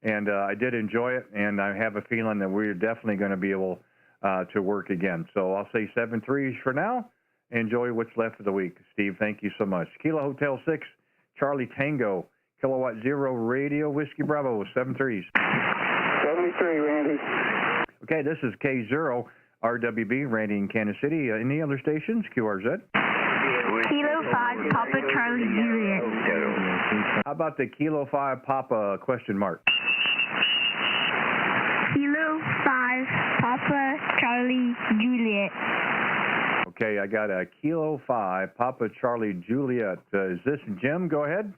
And I did enjoy it, and I have a feeling that we're definitely going to be able to work again. So I'll say 7-3s for now. Enjoy what's left of the week. Steve, thank you so much. Kilo Hotel 6, Charlie Tango, Kilowatt 0 Radio, Whiskey Bravo, 7-3s. 73, Randy. Okay, this is K0RWB, Randy in Kansas City. Any other stations? K0RZ. Kilo 5, Papa Charlie Juliet. How about the Kilo 5 Papa question mark? Kilo 5, Papa Charlie Juliet. Okay, I got a Kilo 5 Papa Charlie Juliet. Is this Jim? Go ahead.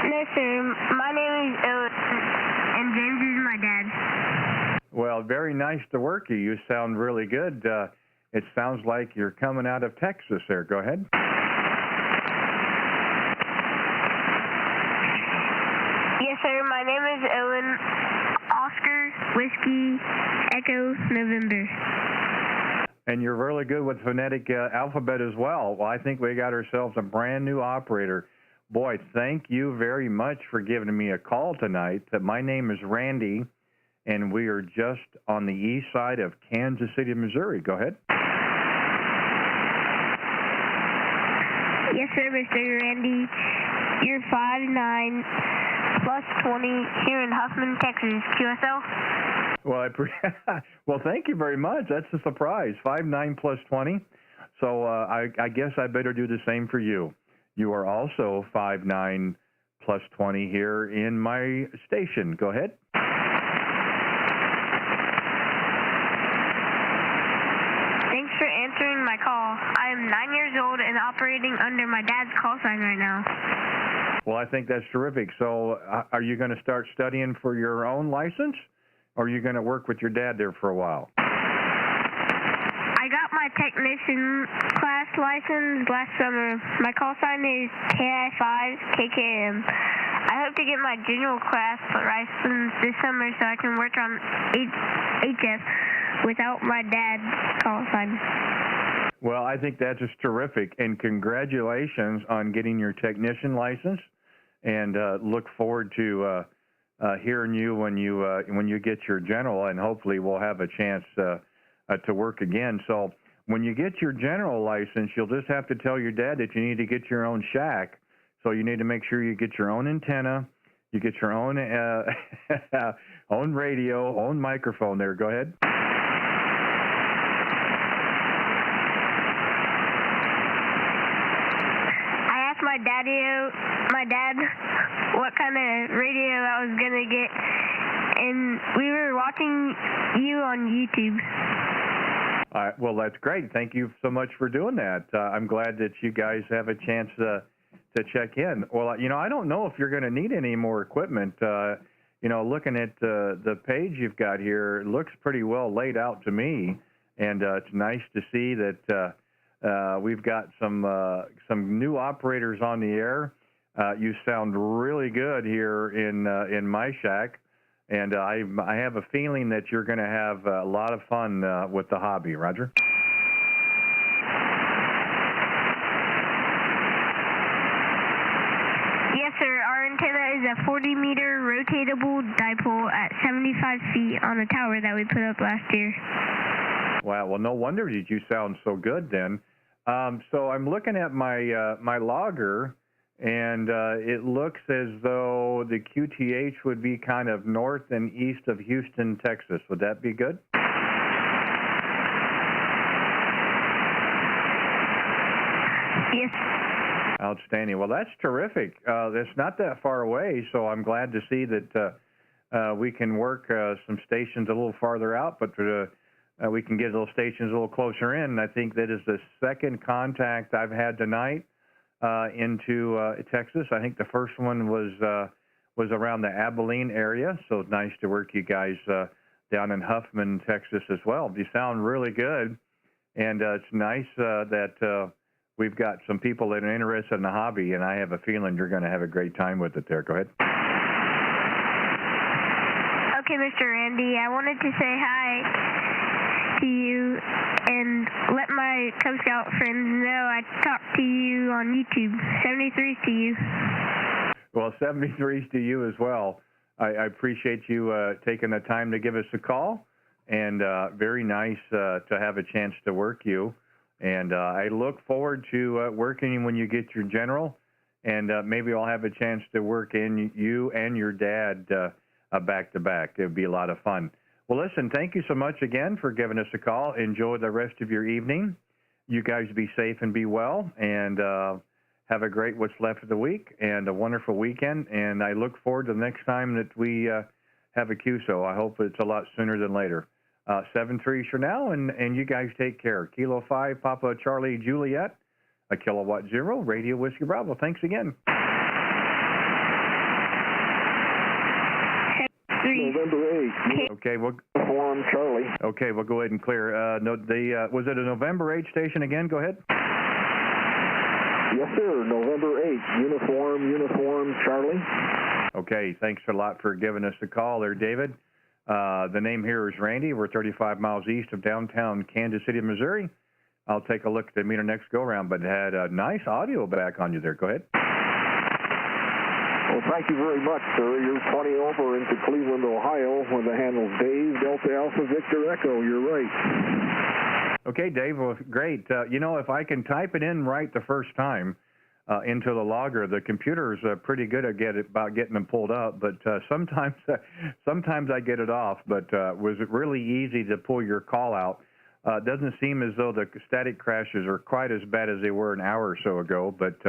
No, sir. My name is Owen, and James is my dad. Well, very nice to work you. You sound really good. It sounds like you're coming out of Texas there. Go ahead. Yes, sir. My name is Owen. Oscar, Whiskey, Echo, November. And you're really good with phonetic alphabet as well. Well, I think we got ourselves a brand new operator. Boy, thank you very much for giving me a call tonight. My name is Randy, and we are just on the east side of Kansas City, Missouri. Go ahead. Yes, sir, Mr. Randy. You're 5'9", plus 20 here in Huffman, Texas. QSL? Well, well, thank you very much. That's a surprise. 5'9" plus 20. So I guess I better do the same for you. You are also 5'9" plus 20 here in my station. Go ahead. Thanks for answering my call. I am 9 years old and operating under my dad's call sign right now. Well, I think that's terrific. So are you going to start studying for your own license, or are you going to work with your dad there for a while? I got my technician class license last summer. My call sign is KI5KKM. I hope to get my general class license this summer so I can work on HF without my dad's call sign. Well, I think that's just terrific, and congratulations on getting your technician license. And look forward to hearing you when you get your general, and hopefully we'll have a chance to work again. So when you get your general license, you'll just have to tell your dad that you need to get your own shack. So you need to make sure you get your own antenna, you get your own own radio, own microphone there. Go ahead. I asked my dad what kind of radio I was going to get, and we were watching you on YouTube. All right, well, that's great. Thank you so much for doing that. I'm glad that you guys have a chance to check in. Well, I don't know if you're going to need any more equipment. Looking at the page you've got here, it looks pretty well laid out to me, and it's nice to see that we've got some new operators on the air. You sound really good here in my shack. And I have a feeling that you're going to have a lot of fun with the hobby, Roger. Yes, sir. Our antenna is a 40-meter rotatable dipole at 75 feet on a tower that we put up last year. Wow. Well, no wonder did you sound so good then. So I'm looking at my logger, and it looks as though the QTH would be kind of north and east of Houston, Texas. Would that be good? Yes. Outstanding. Well, that's terrific. That's not that far away, so I'm glad to see that we can work some stations a little farther out, but we can get those stations a little closer in. I think that is the second contact I've had tonight into Texas. I think the first one was around the Abilene area, so it's nice to work you guys down in Huffman, Texas as well. You sound really good, and it's nice that we've got some people that are interested in the hobby, and I have a feeling you're going to have a great time with it there. Go ahead. Okay, Mr. Randy, I wanted to say hi to you and let my Cub Scout friends know I talked to you on YouTube. 73's to you. Well, 73's to you as well. I appreciate you taking the time to give us a call, and very nice to have a chance to work you. And I look forward to working when you get your general, and maybe I'll have a chance to work in you and your dad back to back. It would be a lot of fun. Well, listen, thank you so much again for giving us a call. Enjoy the rest of your evening. You guys be safe and be well, and have a great what's left of the week and a wonderful weekend. And I look forward to the next time that we have a QSO. I hope it's a lot sooner than later. 7-3 for now, and you guys take care. Kilo 5, Papa Charlie Juliet, a Kilowatt 0, Radio Whiskey Bravo. Thanks again. November 8th. Okay, well, Uniform Charlie. Okay, we'll go ahead and clear. Was it a November 8 station again? Go ahead. Yes, sir. November 8th. Uniform Charlie. Okay, thanks a lot for giving us a call there, David. The name here is Randy. We're 35 miles east of downtown Kansas City, Missouri. I'll take a look at the meter next go-around, but had a nice audio back on you there. Go ahead. Well, thank you very much, sir. You're 20 over into Cleveland, Ohio, where the handle's Dave, Delta Alpha, Victor Echo. You're right. Okay, Dave. Well, great. If I can type it in right the first time into the logger, the computer's pretty good at getting them pulled up, but sometimes I get it off. But was it really easy to pull your call out? It doesn't seem as though the static crashes are quite as bad as they were an hour or so ago, but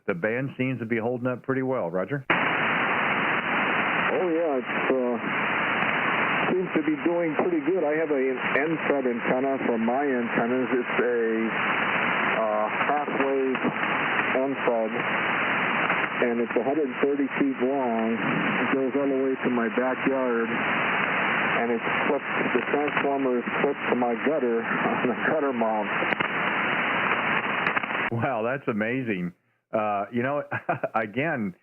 the band seems to be holding up pretty well. Roger? Oh, yeah, it seems to be doing pretty good. I have an NSUD antenna from my antennas. It's a fed, and it's 130 feet long. It goes all the way to my backyard, and it's clipped, the transformer is clipped to my gutter on a gutter mount. Wow, that's amazing. You know, again,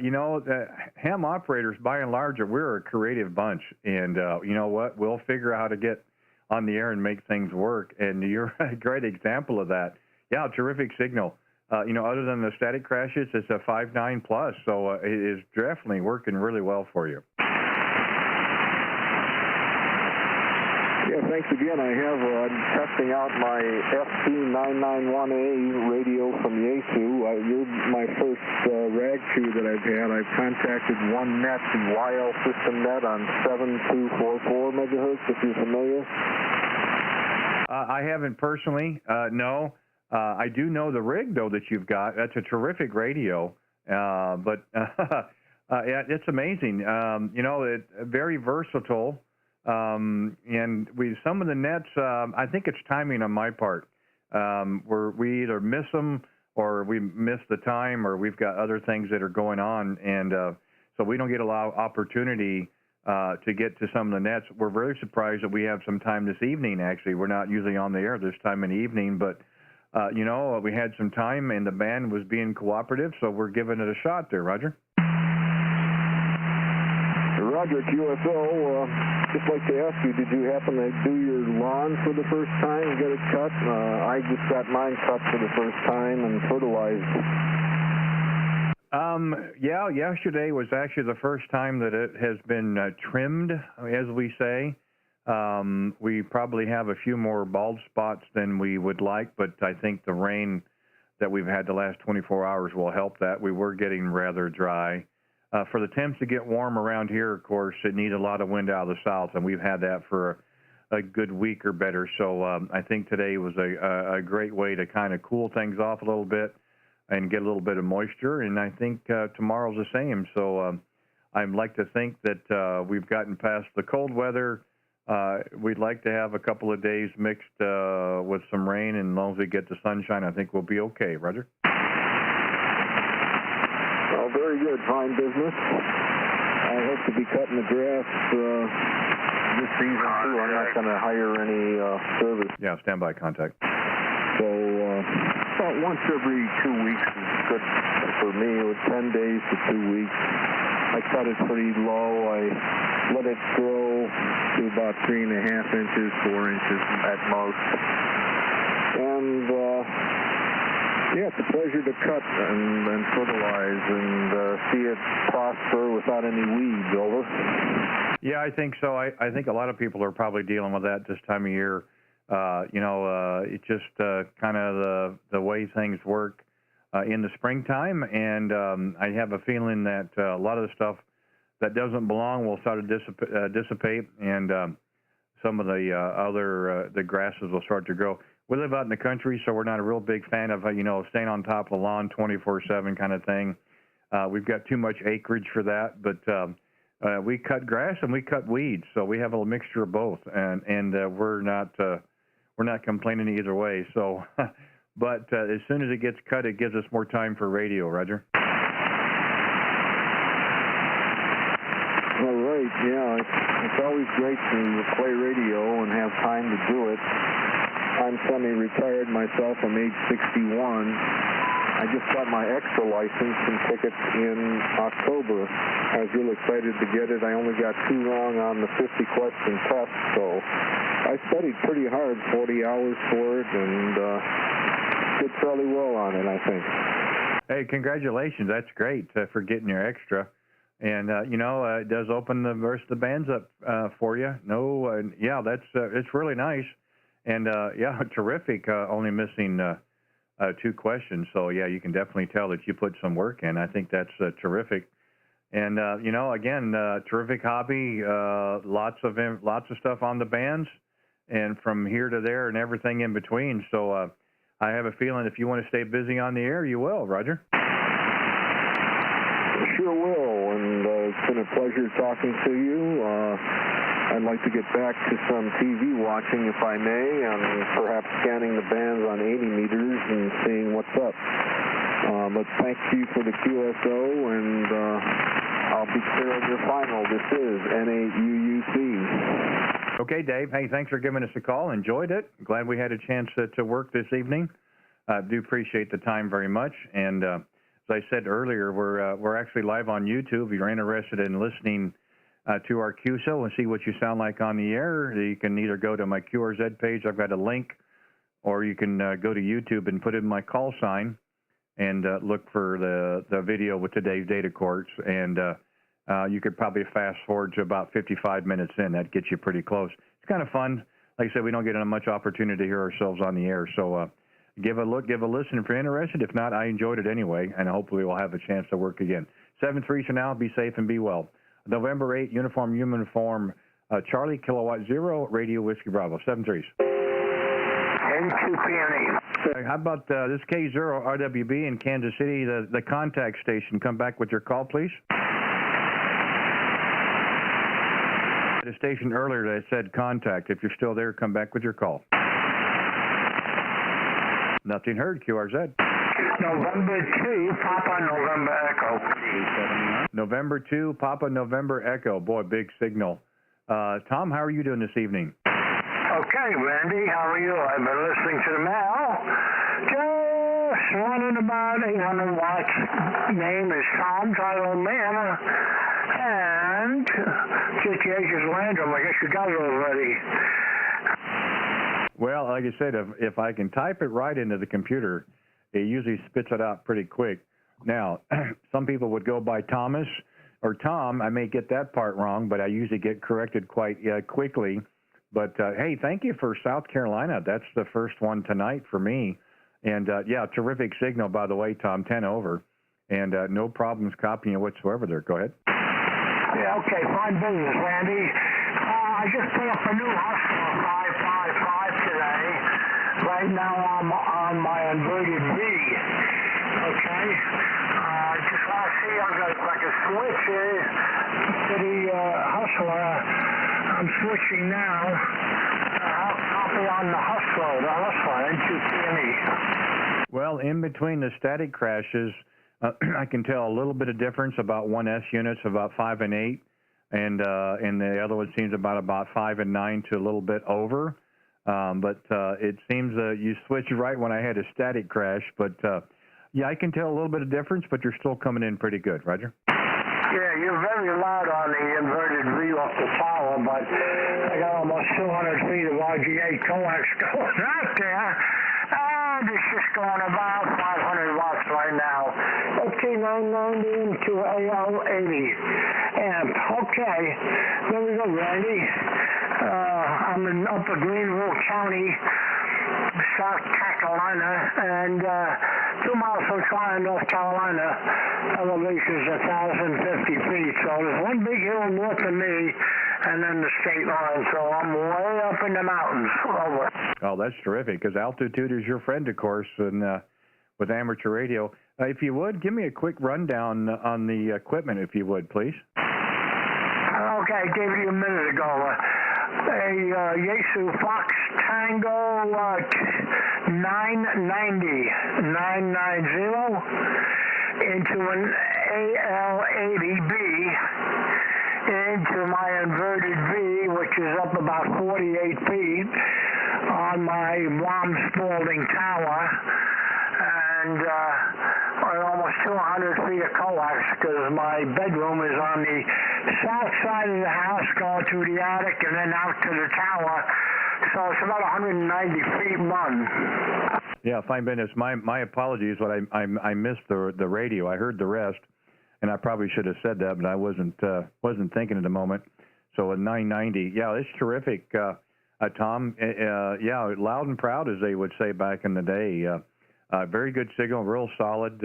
you know, the ham operators, by and large, we're a creative bunch. And you know what? We'll figure out how to get on the air and make things work. And you're a great example of that. Yeah, terrific signal. You know, other than the static crashes, it's a 5.9 plus. So it is definitely working really well for you. Yeah, thanks again. I have testing out my FT991A radio from Yaesu. You're my first rag crew that I've had. I've contacted OneNet, the YL system net on 7244 megahertz, if you're familiar. I haven't personally, no. I do know the rig, though, that you've got. That's a terrific radio. But yeah, it's amazing. You know, it's very versatile. And some of the nets, I think it's timing on my part, where we either miss them or we miss the time, or we've got other things that are going on, and so we don't get a lot of opportunity to get to some of the nets. We're very surprised that we have some time this evening. Actually, we're not usually on the air this time in the evening, but you know, we had some time, and the band was being cooperative, so we're giving it a shot there, Roger. Roger, QSO, just like to ask you, did you happen to do your lawn for the first time and get it cut? I just got mine cut for the first time and fertilized. Yeah, yesterday was actually the first time that it has been trimmed, as we say. We probably have a few more bald spots than we would like, but I think the rain that we've had the last 24 hours will help that. We were getting rather dry. For the temps to get warm around here, of course, it needs a lot of wind out of the south, and we've had that for a good week or better. So I think today was a great way to kind of cool things off a little bit and get a little bit of moisture, and I think tomorrow's the same. So I'd like to think that we've gotten past the cold weather. We'd like to have a couple of days mixed with some rain, and as long as we get the sunshine, I think we'll be okay. Roger? Well, very good. Fine business. I hope to be cutting the grass this season, too. I'm not going to hire any service. Yeah, standby contact. So about once every 2 weeks is good for me, with 10 days to 2 weeks. I cut it pretty low. I let it grow to about 3.5 inches, 4 inches at most. And yeah, it's a pleasure to cut and fertilize and see it prosper without any weeds, over. Yeah, I think so. I think a lot of people are probably dealing with that this time of year. You know, it's just kind of the way things work in the springtime, and I have a feeling that a lot of the stuff that doesn't belong will start to dissipate, and some of the other the grasses will start to grow. We live out in the country, so we're not a real big fan of, you know, staying on top of the lawn 24/7 kind of thing. We've got too much acreage for that, but we cut grass and we cut weeds, so we have a mixture of both, and we're not complaining either way. So, but as soon as it gets cut, it gives us more time for radio. Roger. All right, yeah, it's always great to play radio and have time to do it. I'm semi-retired myself. I'm age 61. I just got my extra license and ticket in October. I was really excited to get it. I only got 2 wrong on the 50-question test, so I studied pretty hard, 40 hours for it, and did fairly well on it, I think. Hey, congratulations. That's great for getting your extra. And, you know, it does open the rest of the bands up for you. No, yeah, it's really nice. And, yeah, terrific, only missing 2 questions. So, yeah, you can definitely tell that you put some work in. I think that's terrific. And, you know, again, terrific hobby, lots of stuff on the bands, and from here to there and everything in between. So I have a feeling if you want to stay busy on the air, you will, Roger. Sure will, and it's been a pleasure talking to you. I'd like to get back to some TV watching, if I may, and perhaps scanning the bands on 80 meters and seeing what's up. But thank you for the QSO, and I'll be clear on your final. This is NAUUC. Okay, Dave. Hey, thanks for giving us a call. Enjoyed it. Glad we had a chance to work this evening. Do appreciate the time very much. And as I said earlier, we're actually live on YouTube. If you're interested in listening to our QSO and see what you sound like on the air, you can either go to my QRZ page. I've got a link, or you can go to YouTube and put in my call sign and look for the video with today's data course. And you could probably fast forward to about 55 minutes in. That gets you pretty close. It's kind of fun. Like I said, we don't get much opportunity to hear ourselves on the air. So give a look, give a listen if you're interested. If not, I enjoyed it anyway, and hopefully we'll have a chance to work again. 7-3 for now. Be safe and be well. November 8, uniform, Charlie, Kilowatt 0, Radio Whiskey Bravo. 7-3s. N2PNE. How about this K0RWB in Kansas City, the contact station? Come back with your call, please. The station earlier that said contact. If you're still there, come back with your call. Nothing heard, QRZ. November 2, Papa November Echo. November 2, Papa November Echo. Boy, big signal. Tom, how are you doing this evening? Okay, Randy, how are you? I've been listening to the mail. Just running about 800 watts. Name is Tom, title man. And GTH's Landrum. I guess you got it already. Well, like I said, if I can type it right into the computer, it usually spits it out pretty quick. Now, some people would go by Thomas or Tom. I may get that part wrong, but I usually get corrected quite quickly. But, hey, thank you for South Carolina. That's the first one tonight for me. And, yeah, terrific signal, by the way, Tom, 10 over. And no problems copying you whatsoever there. Go ahead. Yeah, okay, fine business, Randy. I just put up a new hospital 555 today. Right now I'm on my inverted V. Okay? Just want to see if I can switch to the hustler. I'm switching now. I'll be on the hustler, N2PNE. Well, in between the static crashes, I can tell a little bit of difference about 1S units, about 5 and 8, and the other one seems about 5 and 9 to a little bit over. But it seems you switched right when I had a static crash. But yeah, I can tell a little bit of difference, but you're still coming in pretty good, Roger. Yeah, you're very loud on the inverted V off the tower, but I got almost 200 feet of RGA coax going out there. And it's just going about 500 watts right now. T990 into AL80 amp. Okay, there we go, Randy. I'm in Upper Greenville County, South Carolina, and 2 miles from Tryon, North Carolina. Elevation is 1,050 feet. So there's one big hill north of me, and then the state line. So I'm way up in the mountains. Over. Oh, that's terrific, because altitude is your friend, of course, and with amateur radio. If you would, give me a quick rundown on the equipment, if you would, please. Okay, I gave you a minute ago. A Yaesu Fox Tango 990 into an AL80B into my inverted V, which is up about 48 feet on my Wam Spalding Tower, and almost 200 feet of coax, because my bedroom is on the south side of the house, going through the attic and then out to the tower. So it's about 190 feet run. Yeah, fine business. My apologies, but I missed the radio. I heard the rest, and I probably should have said that, but I wasn't thinking at the moment. So a 990, yeah, it's terrific, Tom. Yeah, loud and proud, as they would say back in the day. Very good signal, real solid,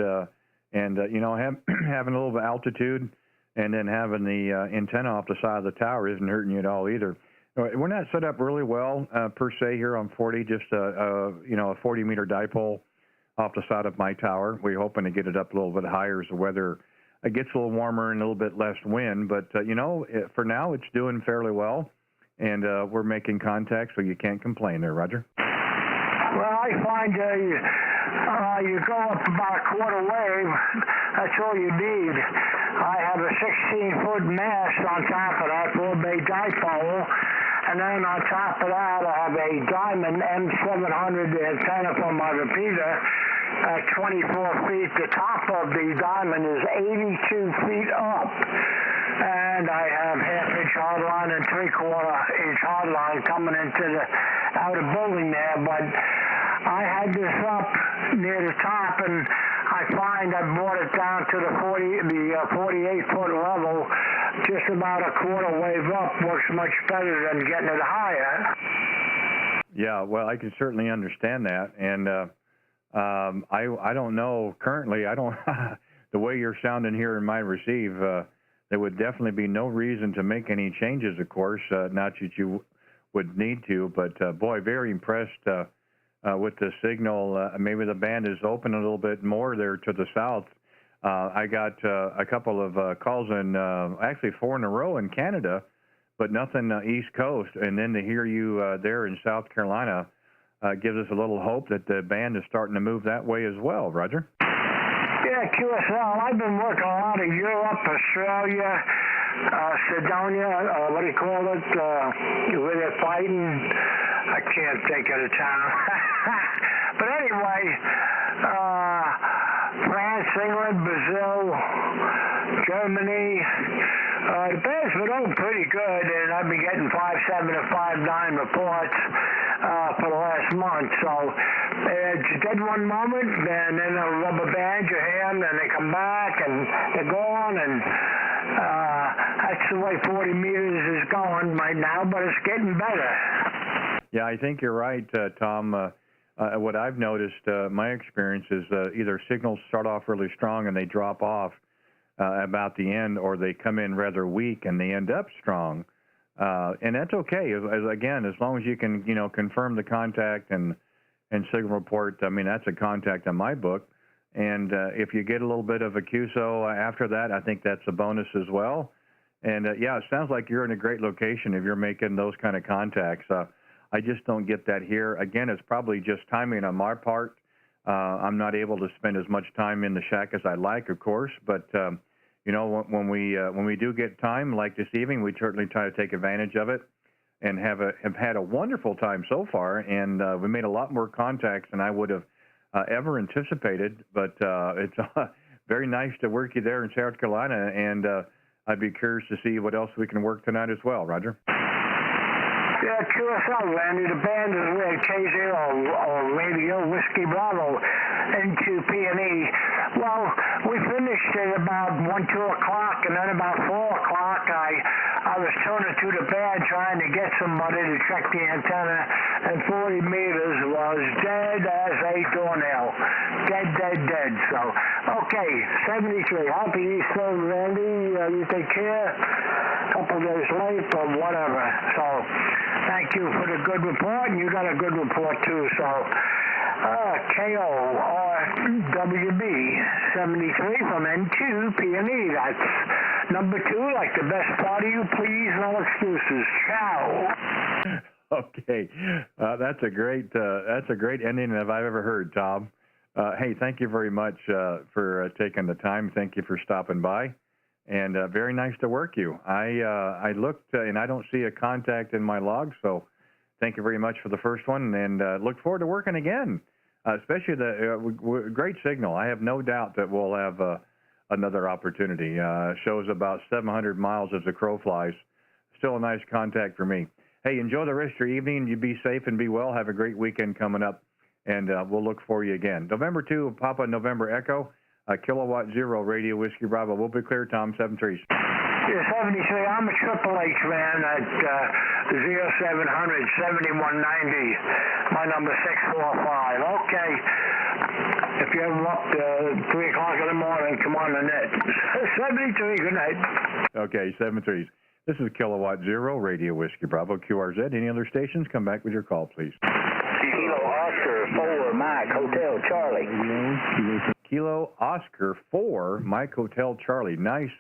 and you know, having a little bit of altitude, and then having the antenna off the side of the tower isn't hurting you at all either. We're not set up really well per se here on 40, just you know, a 40-meter dipole off the side of my tower. We're hoping to get it up a little bit higher as the weather gets a little warmer and a little bit less wind. But you know, for now it's doing fairly well, and we're making contact, so you can't complain there, Roger. Well, I find You go up about a quarter wave, that's all you need. I have a 16-foot mast on top of that 4-bay dipole, and then on top of that I have a Diamond M700 antenna from my repeater at 24 feet. The top of the Diamond is 82 feet up, and I have half-inch hardline and 3/4-inch hardline coming into the outer building there, but I had this up near the top, and I find I brought it down to the 48-foot level. Just about a quarter wave up works much better than getting it higher. Yeah, well, I can certainly understand that, and I don't know currently. I don't the way you're sounding here in my receive. There would definitely be no reason to make any changes. Of course, not that you would need to, but boy, very impressed. With the signal, maybe the band is open a little bit more there to the south. I got a couple of calls in, actually 4 in a row in Canada, but nothing East Coast. And then to hear you there in South Carolina gives us a little hope that the band is starting to move that way as well. Roger? Yeah, QSL. I've been working a lot of Europe, Australia, Sidonia, what do you call it, where they're fighting. I can't think of the town. But anyway, France, England, Brazil, Germany. The band's been doing pretty good, and I've been getting 5.7 and 5.9 reports for the last month. So it's dead one moment, and then a rubber band your hand, and they come back, and they're gone, and that's the way 40 meters is going right now, but it's getting better. Yeah, I think you're right, Tom. What I've noticed, my experience is either signals start off really strong and they drop off about the end, or they come in rather weak and they end up strong. And that's okay. Again, as long as you can, confirm the contact and signal report. I mean, that's a contact in my book. And if you get a little bit of a QSO after that, I think that's a bonus as well. And yeah, it sounds like you're in a great location if you're making those kind of contacts. I just don't get that here. Again, it's probably just timing on my part. I'm not able to spend as much time in the shack as I'd like, of course. But when we do get time, like this evening, we certainly try to take advantage of it, and have had a wonderful time so far. And we made a lot more contacts than I would have ever anticipated. But it's very nice to work you there in South Carolina, and I'd be curious to see what else we can work tonight as well, Roger. Yeah, QSL, Randy. The band is with K0RWB Whiskey Bravo into P&E. Well, we finished at about 1, 2 o'clock, and then about 4 o'clock, I was turning to the band trying to get somebody to check the antenna, and 40 meters was dead as a doornail. Dead. So, okay, 73. Happy Easter, Randy. You take care. Couple days late or whatever. So, thank you for the good report, and you got a good report too. So, K0RWB 73 from N2 P&E. That's number 2. Like the best part of you, please, no excuses. Ciao. Okay, that's a great ending if I've ever heard, Tom. Hey, thank you very much for taking the time. Thank you for stopping by. And very nice to work you. I looked, and I don't see a contact in my log, so thank you very much for the first one, and look forward to working again, especially the great signal. I have no doubt that we'll have another opportunity. Shows about 700 miles as the crow flies. Still a nice contact for me. Hey, enjoy the rest of your evening. You be safe and be well. Have a great weekend coming up, and we'll look for you again. November 2, Papa November Echo. Kilowatt 0 Radio Whiskey Bravo. We'll be clear, Tom. 73. Yeah, 73. I'm a Triple H man at 0700 7190. My number 645. Okay. If you're ever up to 3 o'clock in the morning, come on the net. 73. Good night. Okay, 73. This is Kilowatt 0 Radio Whiskey Bravo QRZ. Any other stations? Come back with your call, please. Kilo Oscar 4 Mike Hotel Charlie. Kilo Oscar 4 Mike Hotel Charlie. Nice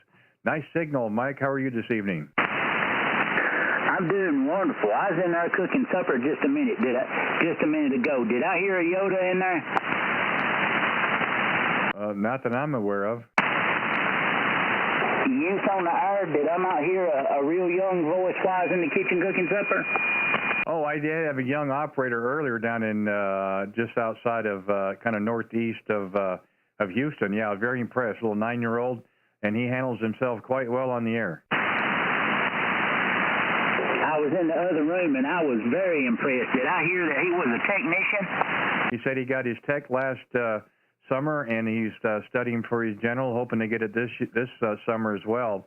signal, Mike. How are you this evening? I'm doing wonderful. I was in there cooking supper just a minute ago. Did I hear a Yoda in there? Not that I'm aware of. Youth on the air, did I not hear a real young voice while I was in the kitchen cooking supper? Oh, I did have a young operator earlier down in just outside of kind of northeast of Houston. Yeah, I was very impressed. A little 9-year-old, and he handles himself quite well on the air. I was in the other room, and I was very impressed. Did I hear that he was a technician? He said he got his tech last summer, and he's studying for his general, hoping to get it this summer as well.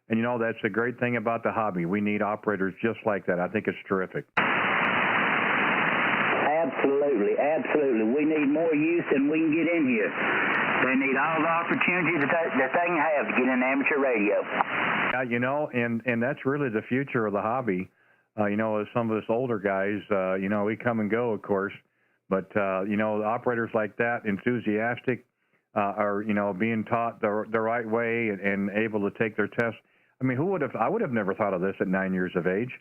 And, you know, that's the great thing about the hobby. We need operators just like that. I think it's terrific. Absolutely, absolutely. We need more youth than we can get in here. They need all the opportunity that they can have to get in amateur radio. You know, and that's really the future of the hobby. You know, as some of us older guys, you know, we come and go, of course. But, you know, operators like that, enthusiastic, are, you know, being taught the right way and able to take their tests. I mean, I would have never thought of this at 9 years of age.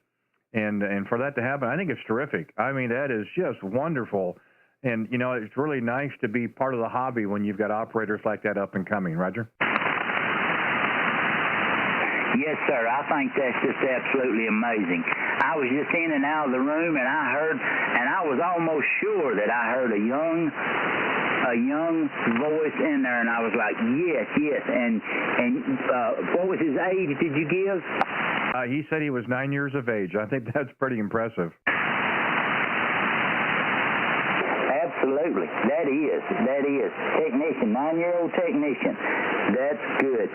And for that to happen, I think it's terrific. I mean, that is just wonderful. And, you know, it's really nice to be part of the hobby when you've got operators like that up and coming. Roger? Yes, sir. I think that's just absolutely amazing. I was just in and out of the room, and I was almost sure that I heard a young voice in there, and I was like, yes. And what was his age did you give? He said he was 9 years of age. I think that's pretty impressive. Absolutely. That is. Technician, 9-year-old technician. That's good.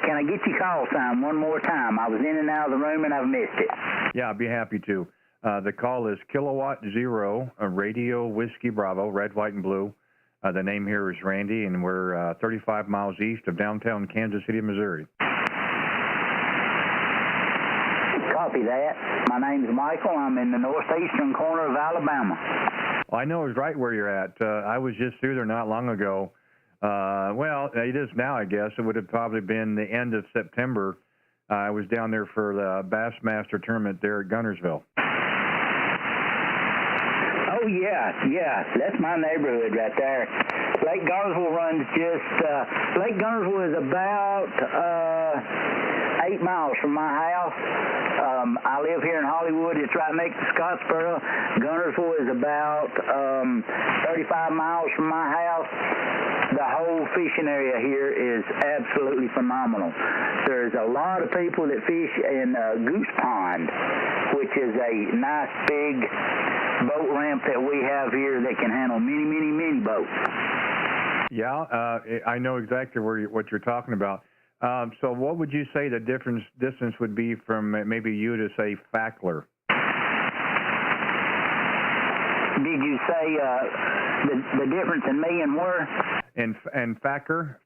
Can I get your call sign one more time? I was in and out of the room and I've missed it. Yeah, I'd be happy to. The call is K0RWB, Radio Whiskey Bravo, red, white, and blue. The name here is Randy, and we're 35 miles east of downtown Kansas City, Missouri. Copy that. My name is Michael. I'm in the northeastern corner of Alabama. Well, I know it's right where you're at. I was just through there not long ago. Well, it is now, I guess. It would have probably been the end of September. I was down there for the Bassmaster tournament there at Gunnersville. Oh, yeah. That's my neighborhood right there. Lake Gunnersville Lake Gunnersville is about 8 miles from my house. I live here in Hollywood. It's right next to Scottsboro. Gunnersville is about 35 miles from my house. The whole fishing area here is absolutely phenomenal. There's a lot of people that fish in Goose Pond, which is a nice big boat ramp that we have here that can handle many boats. Yeah, I know exactly what you're talking about. So what would you say the distance would be from maybe you to, say, Fackler? Did you say the difference in me and where? And Fackler?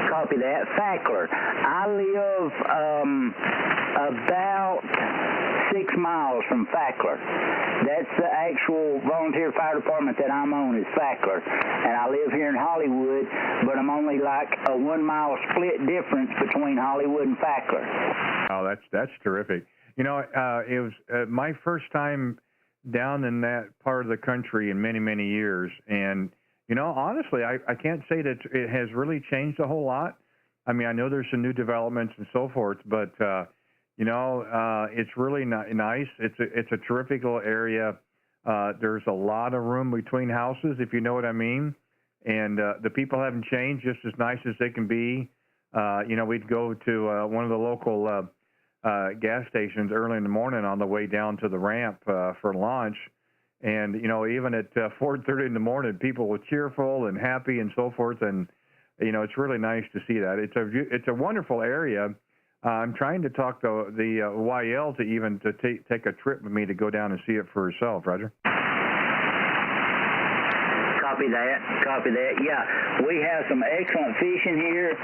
Copy that. Fackler. I live about 6 miles from Fackler. That's the actual volunteer fire department that I'm on is Fackler. And I live here in Hollywood, but I'm only like a 1 mile split difference between Hollywood and Fackler. Oh, that's terrific. You know, it was my first time down in that part of the country in many years. And, you know, honestly, I can't say that it has really changed a whole lot. I mean, I know there's some new developments and so forth, but, you know, it's really nice. It's a terrific little area. There's a lot of room between houses, if you know what I mean. And the people haven't changed, just as nice as they can be. You know, we'd go to one of the local gas stations early in the morning on the way down to the ramp for lunch. And, you know, even at 4:30 in the morning, people were cheerful and happy and so forth. And, you know, it's really nice to see that. It's a wonderful area. I'm trying to talk to the YL to take a trip with me to go down and see it for herself, Roger. Copy that. Yeah, we have some excellent fishing here.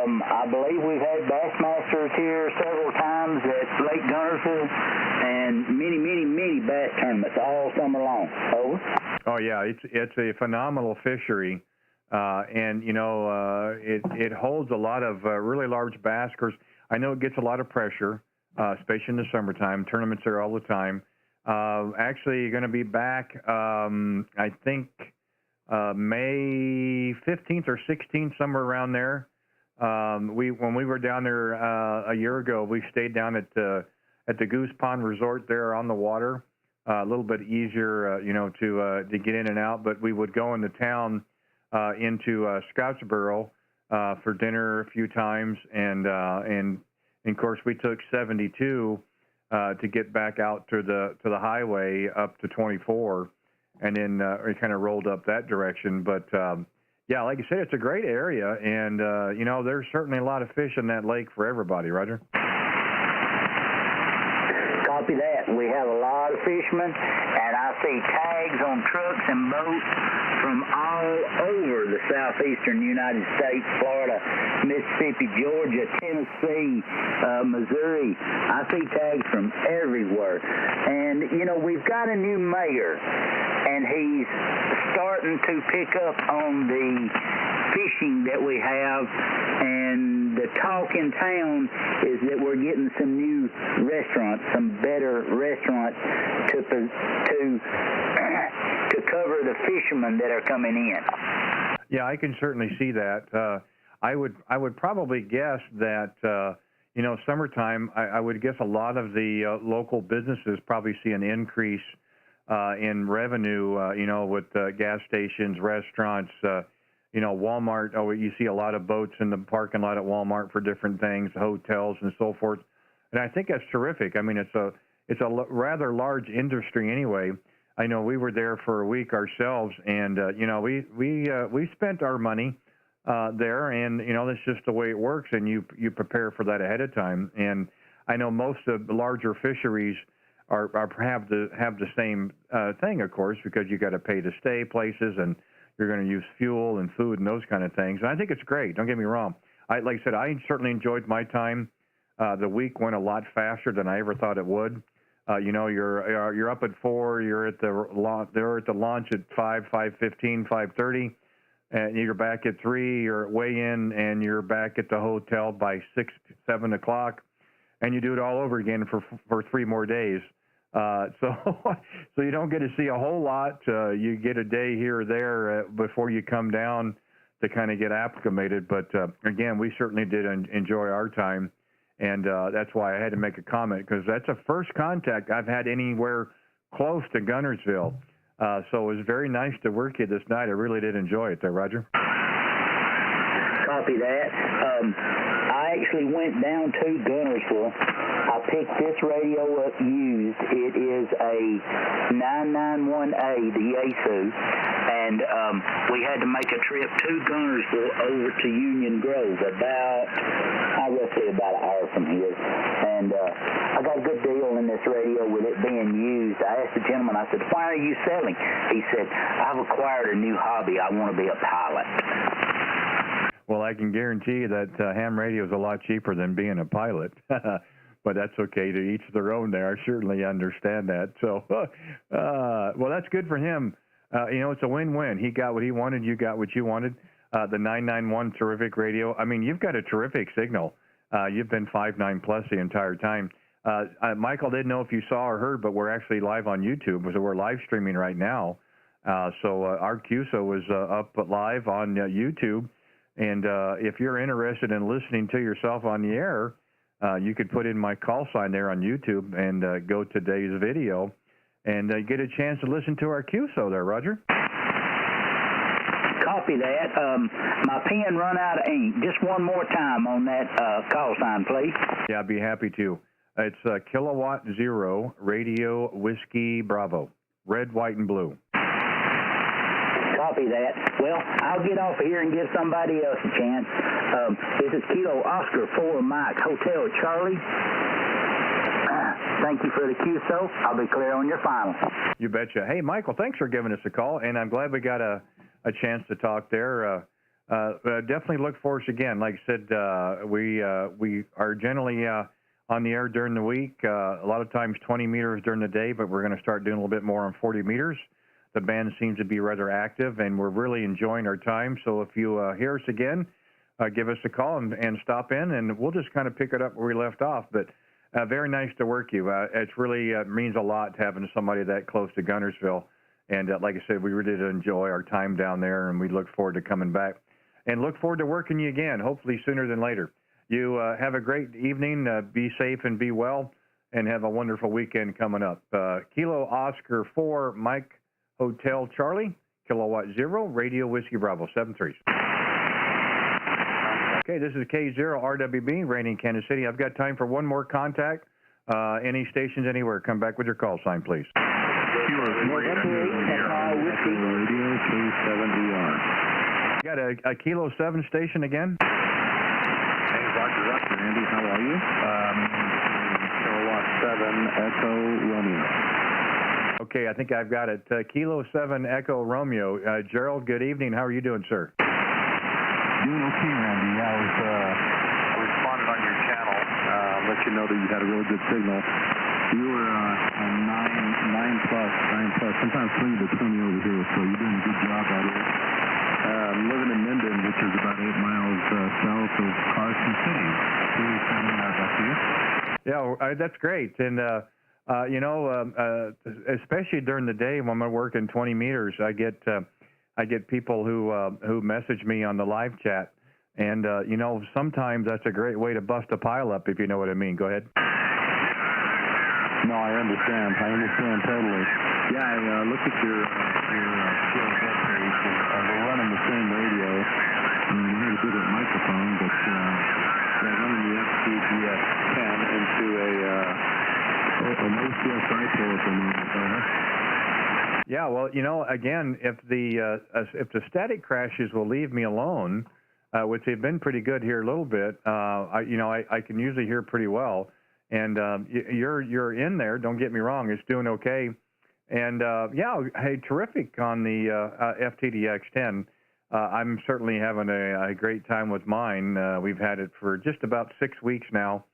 I believe we've had Bassmasters here several times at Lake Gunnersville and many bass tournaments all summer long. Over. Oh, yeah, it's a phenomenal fishery. And, you know, it holds a lot of really large bass. Of course, I know it gets a lot of pressure, especially in the summertime. Tournaments are all the time. Actually, you're going to be back, I think, May 15th or 16th, somewhere around there. When we were down there a year ago, we stayed down at the Goose Pond Resort there on the water. A little bit easier, to get in and out. But we would go into town into Scottsboro for dinner a few times, and of course we took 72 to get back out to the highway up to 24, and then we kind of rolled up that direction. But yeah, like you said, it's a great area, and there's certainly a lot of fish in that lake for everybody, Roger. Copy that. We have a lot of fishermen, and I see tags on trucks and boats from all over the southeastern United States, Florida, Mississippi, Georgia, Tennessee, Missouri. I see tags from everywhere. And, we've got a new mayor, and he's starting to pick up on the fishing that we have, and the talk in town is that we're getting some new restaurants, some better restaurants to cover the fishermen that are coming in. Yeah, I can certainly see that. I would probably guess that summertime. I would guess a lot of the local businesses probably see an increase in revenue. With gas stations, restaurants. Walmart. Oh, you see a lot of boats in the parking lot at Walmart for different things, hotels and so forth. And I think that's terrific. I mean, it's a rather large industry anyway. I know we were there for a week ourselves, and we spent our money there, and that's just the way it works. And you prepare for that ahead of time. And I know most of the larger fisheries are have the same thing, of course, because you got to pay to stay places, and you're going to use fuel and food and those kind of things. And I think it's great. Don't get me wrong. Like I said, I certainly enjoyed my time. The week went a lot faster than I ever thought it would. You're up at 4. You're at the launch at 5, 5:15, 5:30, and you're back at 3. You're way in, and you're back at the hotel by 6, 7 o'clock, and you do it all over again for 3 more days. So you don't get to see a whole lot. You get a day here or there before you come down to kind of get acclimated. But again, we certainly did enjoy our time, and that's why I had to make a comment, because that's the first contact I've had anywhere close to Guntersville. So it was very nice to work here this night. I really did enjoy it there, Roger. Copy that. I actually went down to Guntersville. I picked this radio up used. It is a 991A, the Yaesu, and we had to make a trip to Guntersville over to Union Grove, roughly about an hour from here. And I got a good deal in this radio with it being used. I asked the gentleman, I said, "Why are you selling?" He said, "I've acquired a new hobby. I want to be a pilot." Well, I can guarantee you that ham radio is a lot cheaper than being a pilot. But that's okay. To each their own there. I certainly understand that. So, well, that's good for him. It's a win-win. He got what he wanted. You got what you wanted. The 991 terrific radio. I mean, you've got a terrific signal. You've been 5.9 plus the entire time. Michael, didn't know if you saw or heard, but we're actually live on YouTube. So we're live streaming right now. So our QSO is up live on YouTube. And if you're interested in listening to yourself on the air, you could put in my call sign there on YouTube and go to today's video and get a chance to listen to our QSO there, Roger. Copy that. My pen run out of ink. Just one more time on that call sign, please. Yeah, I'd be happy to. It's Kilowatt 0 Radio Whiskey Bravo. Red, white, and blue. Copy that. Well, I'll get off here and give somebody else a chance. This is Kilo Oscar 4 Mike Hotel Charlie. Thank you for the QSO. I'll be clear on your final. You betcha. Hey, Michael, thanks for giving us a call, and I'm glad we got a chance to talk there. Definitely look for us again. Like I said, we are generally on the air during the week, a lot of times 20 meters during the day, but we're going to start doing a little bit more on 40 meters. The band seems to be rather active, and we're really enjoying our time. So if you hear us again, give us a call and stop in, and we'll just kind of pick it up where we left off. But very nice to work you. It really means a lot having somebody that close to Guntersville. And like I said, we really did enjoy our time down there, and we look forward to coming back and look forward to working you again, hopefully sooner than later. You have a great evening. Be safe and be well, and have a wonderful weekend coming up. Kilo Oscar 4, Mike Hotel Charlie, Kilowatt 0, Radio Whiskey Bravo, 7-3. Okay, this is K0RWB, reigning Kansas City. I've got time for one more contact. Any stations anywhere, come back with your call sign, please. Got a Kilo 7 station again? Hey, Roger, Andy, how are you? Kilowatt 7, Echo Romeo. Okay, I think I've got it. Kilo 7, Echo Romeo. Gerald, good evening. How are you doing, sir? Doing okay, Randy. I responded on your channel, let you know that you had a really good signal. You were 9 plus, sometimes 20 to 20 over here, so you're doing a good job out here. I'm living in Minden, which is about 8 miles south of Carson City. Back to you. Yeah, that's great. And, you know, especially during the day when I'm working 20 meters, I get people who message me on the live chat. And, you know, sometimes that's a great way to bust a pile up, if you know what I mean. Go ahead. No, I understand. I understand totally. Yeah, I looked at your skills webpage. We're running the same radio. We had a different microphone, but yeah, running the FTDX10 into a no-CS dipole at the moment. Yeah, well, you know, again, if the static crashes will leave me alone, which they've been pretty good here a little bit, I can usually hear pretty well. And you're in there. Don't get me wrong; it's doing okay. And yeah, hey, terrific on the FTDX10. I'm certainly having a great time with mine. We've had it for just about 6 weeks now,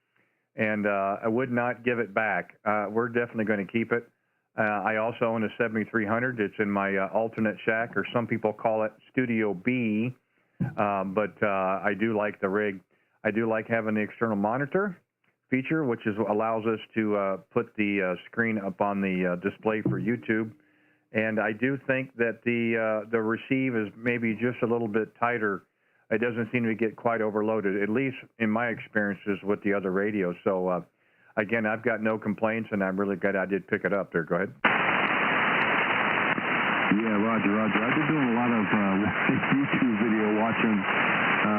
and I would not give it back. We're definitely going to keep it. I also own a 7300. It's in my alternate shack, or some people call it Studio B. But I do like the rig. I do like having the external monitor feature, which allows us to put the screen up on the display for YouTube. And I do think that the receive is maybe just a little bit tighter. It doesn't seem to get quite overloaded, at least in my experiences with the other radios. So again, I've got no complaints, and I'm really glad I did pick it up there. Go ahead. Yeah, Roger. I've been doing a lot of YouTube video watching.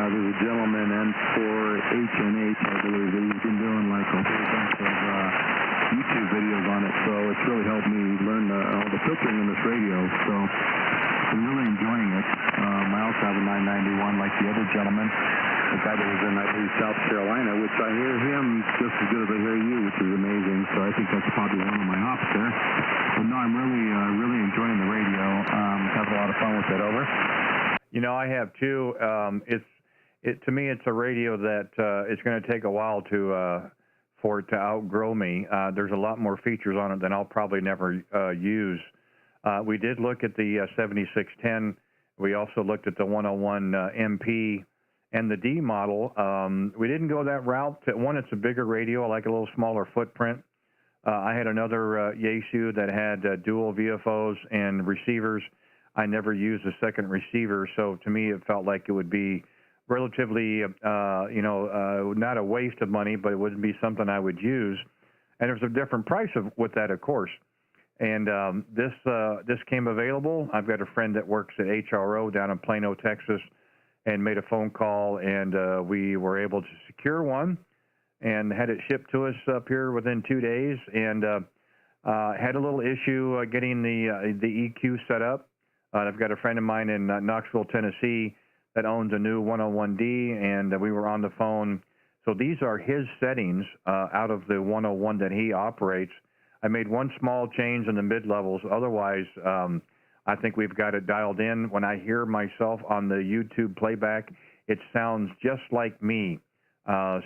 There's a gentleman, N4HNH, I believe, that he's been doing like a whole bunch of YouTube videos on it, so it's really helped me learn all the filtering in this radio, so I'm really enjoying it. I also have a 991 like the other gentleman, the guy that was in, I believe, South Carolina, which I hear him just as good as I hear you, which is amazing, so I think that's probably one of my hops there. But no, I'm really enjoying the radio. Having a lot of fun with it. Over. You know, I have too. To me, it's a radio that it's going to take a while for it to outgrow me. There's a lot more features on it than I'll probably never use. We did look at the 7610. We also looked at the 101 MP and the D model. We didn't go that route. One, it's a bigger radio. I like a little smaller footprint. I had another Yaesu that had dual VFOs and receivers. I never used a second receiver, so to me it felt like it would be relatively, not a waste of money, but it wouldn't be something I would use. And there's a different price with that, of course. And this came available. I've got a friend that works at HRO down in Plano, Texas, and made a phone call, and we were able to secure one and had it shipped to us up here within 2 days, and had a little issue getting the EQ set up. I've got a friend of mine in Knoxville, Tennessee that owns a new 101D, and we were on the phone. So these are his settings out of the 101 that he operates. I made one small change in the mid-levels. Otherwise, I think we've got it dialed in. When I hear myself on the YouTube playback, it sounds just like me.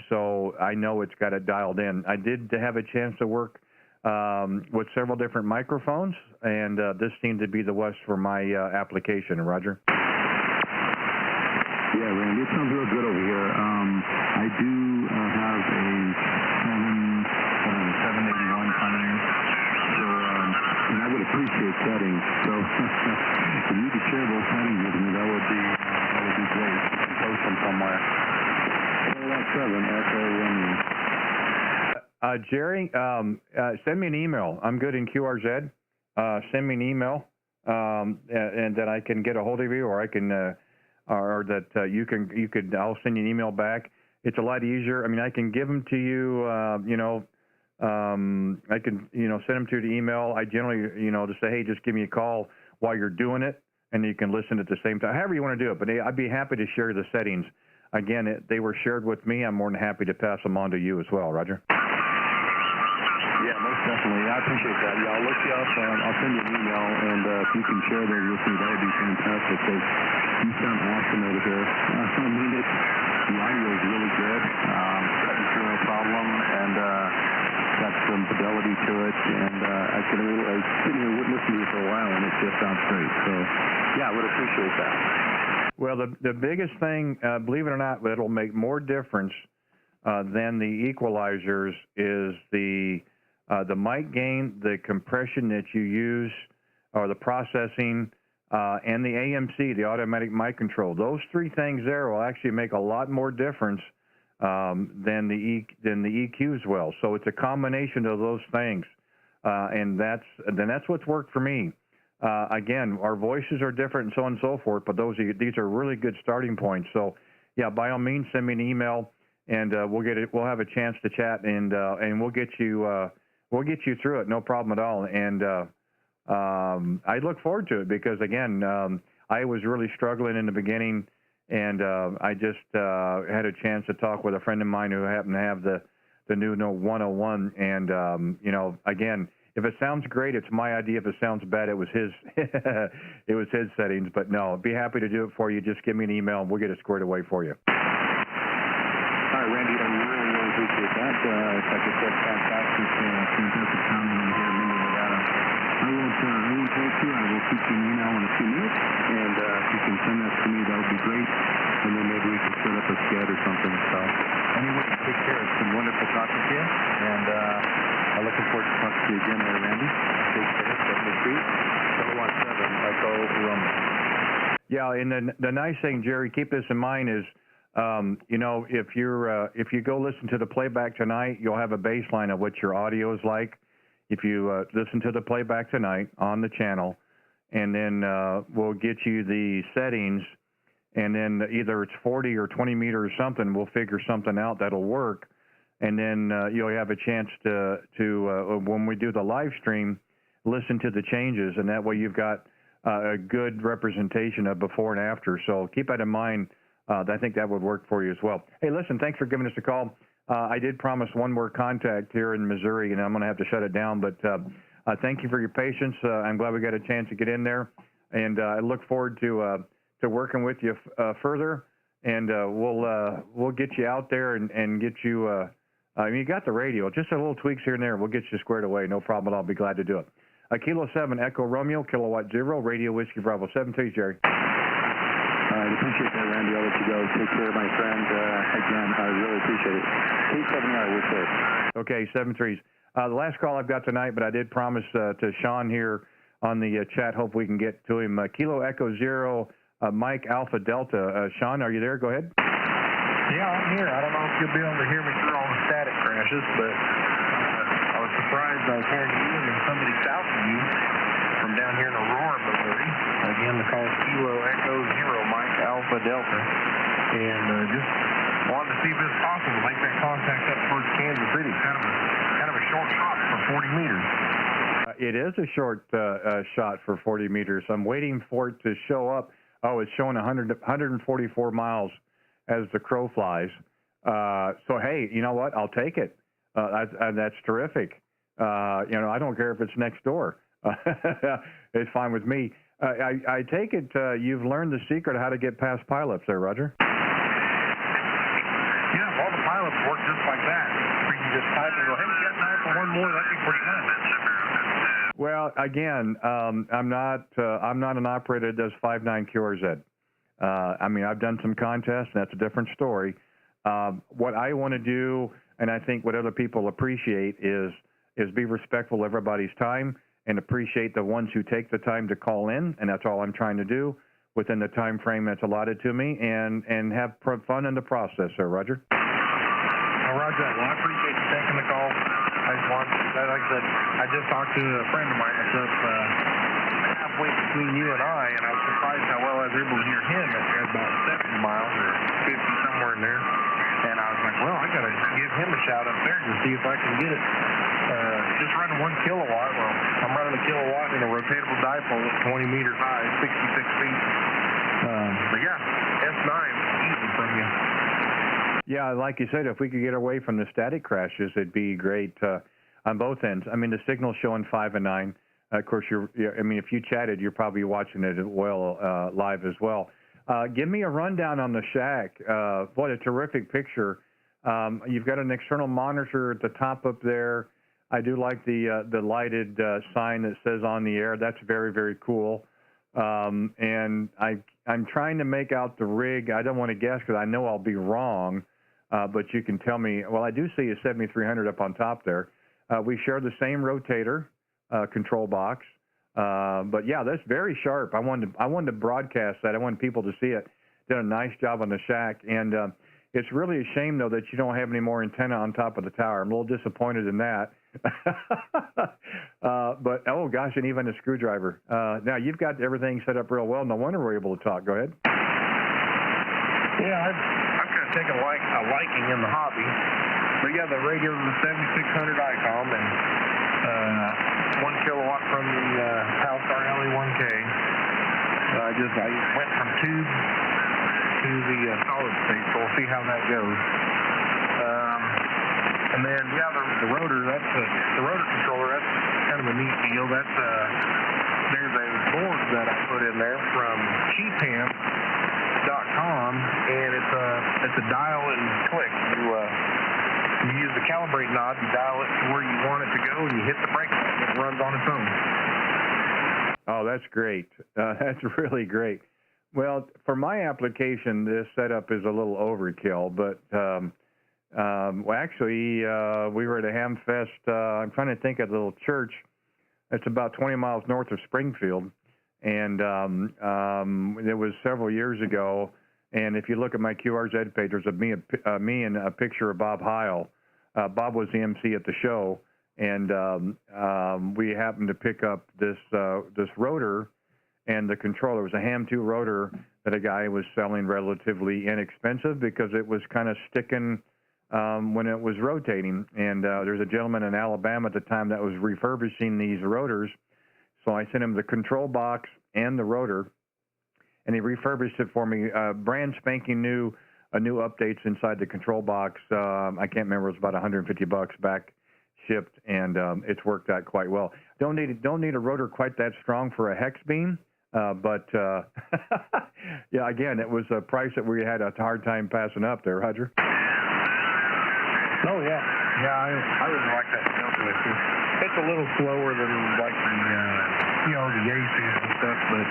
So I know it's got it dialed in. I did have a chance to work with several different microphones, and this seemed to be the best for my application. Roger? Yeah, Randy, it sounds real good over here. I do have a 781 coming in, so, and I would appreciate settings. So if If you could share those settings with me, that would be great. You can post them somewhere. 017 Echo Romeo. Jerry, send me an email. I'm good in QRZ. Send me an email, and that I can get a hold of you, or I can, or that you could. I'll send you an email back. It's a lot easier. I mean, I can give them to you. I can, send them to the email. I generally, just say, hey, just give me a call while you're doing it, and you can listen at the same time. However you want to do it, but I'd be happy to share the settings. Again, they were shared with me. I'm more than happy to pass them on to you as well, Roger. Yeah, most definitely. I appreciate that. Yeah, I'll look you up. I'll send you an email, and if you can share those with me, that would be fantastic. Because you sound awesome over here. I mean, the audio is really good. No problem, and got some fidelity to it. And I sitting here listening to you for a while, and it just sounds great. So, yeah, I would appreciate that. Well, the biggest thing, believe it or not, that'll make more difference than the equalizers is the mic gain, the compression that you use, or the processing, and the AMC, the automatic mic control. Those three things there will actually make a lot more difference than the EQs will. So it's a combination of those things, and that's what's worked for me. Again, our voices are different and so on and so forth, but these are really good starting points. So, yeah, by all means, send me an email, and we'll have a chance to chat, and we'll get you through it, no problem at all. And I look forward to it because, again, I was really struggling in the beginning, and I just had a chance to talk with a friend of mine who happened to have the new Note 101, and again, if it sounds great, it's my idea. If it sounds bad, it was his it was his settings. But no, I'd be happy to do it for you. Just give me an email, and we'll get it squared away for you. All right, Randy, I really appreciate that. It's like I said, fantastic comment over here in Minden, Nevada. I won't hold you. I will shoot you an email in a few minutes, and if you can send that to me, that would be great. And then maybe we can set up a sked or something. So anyway, take care. It's been wonderful talking to you, and I'm looking forward to talking to you again there, Randy. Take care. 017 Echo Romeo. Yeah, and the nice thing, Jerry, keep this in mind is, if you go listen to the playback tonight, you'll have a baseline of what your audio is like. If you listen to the playback tonight on the channel, and then we'll get you the settings, and then either it's 40 or 20 meters or something, we'll figure something out that'll work, and then you'll have a chance to when we do the live stream, listen to the changes, and that way you've got a good representation of before and after. So keep that in mind. I think that would work for you as well. Hey, listen, thanks for giving us a call. I did promise one more contact here in Missouri, and I'm going to have to shut it down. But thank you for your patience. I'm glad we got a chance to get in there, and I look forward to working with you further. And we'll get you out there and get you. You got the radio, just a little tweaks here and there. We'll get you squared away. No problem at all. I'll be glad to do it. Kilo 7 Echo Romeo, Kilowatt 0, Radio Whiskey Bravo 7. To you, Jerry. I appreciate that, Randy. I'll let you go. Take care, my friend. Again, I really appreciate it. K0RWB, we're safe. Okay, 7-3s. The last call I've got tonight, but I did promise to Sean here on the chat. Hope we can get to him. Kilo Echo 0, Mike Alpha Delta. Sean, are you there? Go ahead. Yeah, I'm here. I don't know if you'll be able to hear me through all the static crashes, but I was surprised I was hearing you and then somebody south of you from down here in Aurora, Missouri. Again, the call is Kilo Echo 0, Mike Alpha Delta. And just wanted to see if it's possible to make that contact up towards Kansas City. Kind of a short shot for 40 meters. It is a short shot for 40 meters. I'm waiting for it to show up. Oh, it's showing 144 miles as the crow flies. So, hey, you know what? I'll take it. That's terrific. I don't care if it's next door. It's fine with me. I take it you've learned the secret of how to get past pileups there, Roger? Yeah, all the pilots work just like that. You can just type and go, hey, you got time for one more? That'd be pretty nice. Well, again, I'm not an operator that does 5.9 QRZ. I've done some contests, and that's a different story. What I want to do, and I think what other people appreciate, is be respectful of everybody's time and appreciate the ones who take the time to call in, and that's all I'm trying to do within the time frame that's allotted to me, and have fun in the process, sir. Roger. Well, Roger, well, I appreciate you taking the call. Like I said, I just talked to a friend of mine that's up halfway between you and I was surprised how well I was able to hear him at about 70 miles or 50, somewhere in there. And I was like, well, I got to give him a shout up there to see if I can get it. Just running 1 kilowatt. Well, I'm running a kilowatt in a rotatable dipole at 20 meters high, 66 feet. But yeah, S9, easy from you. Yeah, like you said, if we could get away from the static crashes, it'd be great on both ends. I mean, the signal's showing 5 and 9. Of course, if you chatted, you're probably watching it live as well. Give me a rundown on the shack. What a terrific picture. You've got an external monitor at the top up there. I do like the lighted sign that says on the air. That's very, very cool. And I'm trying to make out the rig. I don't want to guess because I know I'll be wrong, but you can tell me. Well, I do see a 7300 up on top there. We share the same rotator control box. But yeah, that's very sharp. I wanted to broadcast that. I wanted people to see it. Did a nice job on the shack. And it's really a shame, though, that you don't have any more antenna on top of the tower. I'm a little disappointed in that. But, oh, gosh, and even a screwdriver. Now, you've got everything set up real well. No wonder we're able to talk. Go ahead. Yeah, I've kind of taken a liking in the hobby. But, yeah, the radio is a 7600 ICOM and 1 kilowatt from the Halstar LE1K. I went from tube to the solid state, so we'll see how that goes. And then, yeah, the rotor, the rotor controller, that's kind of a neat deal. There's a board that I put in there from cheapham.com, and it's a dial and click. You use the calibrate knob, you dial it to where you want it to go, and you hit the brake button, and it runs on its own. Oh, that's great. That's really great. Well, for my application, this setup is a little overkill, but well, actually, we were at a ham fest. I'm trying to think of a little church. It's about 20 miles north of Springfield, and it was several years ago. And if you look at my K0RWB page, there's me and a picture of Bob Heil. Bob was the MC at the show, and we happened to pick up this rotor and the controller. It was a Ham 2 rotor that a guy was selling relatively inexpensive because it was kind of sticking when it was rotating. And there's a gentleman in Alabama at the time that was refurbishing these rotors. So I sent him the control box and the rotor, and he refurbished it for me, brand spanking new, new updates inside the control box. I can't remember, it was about $150 back shipped, and it's worked out quite well. Don't need a rotor quite that strong for a hex beam, but yeah, again, it was a price that we had a hard time passing up there, Roger. Oh yeah, I really like that Delta with you. It's a little slower than like the Aces and stuff, but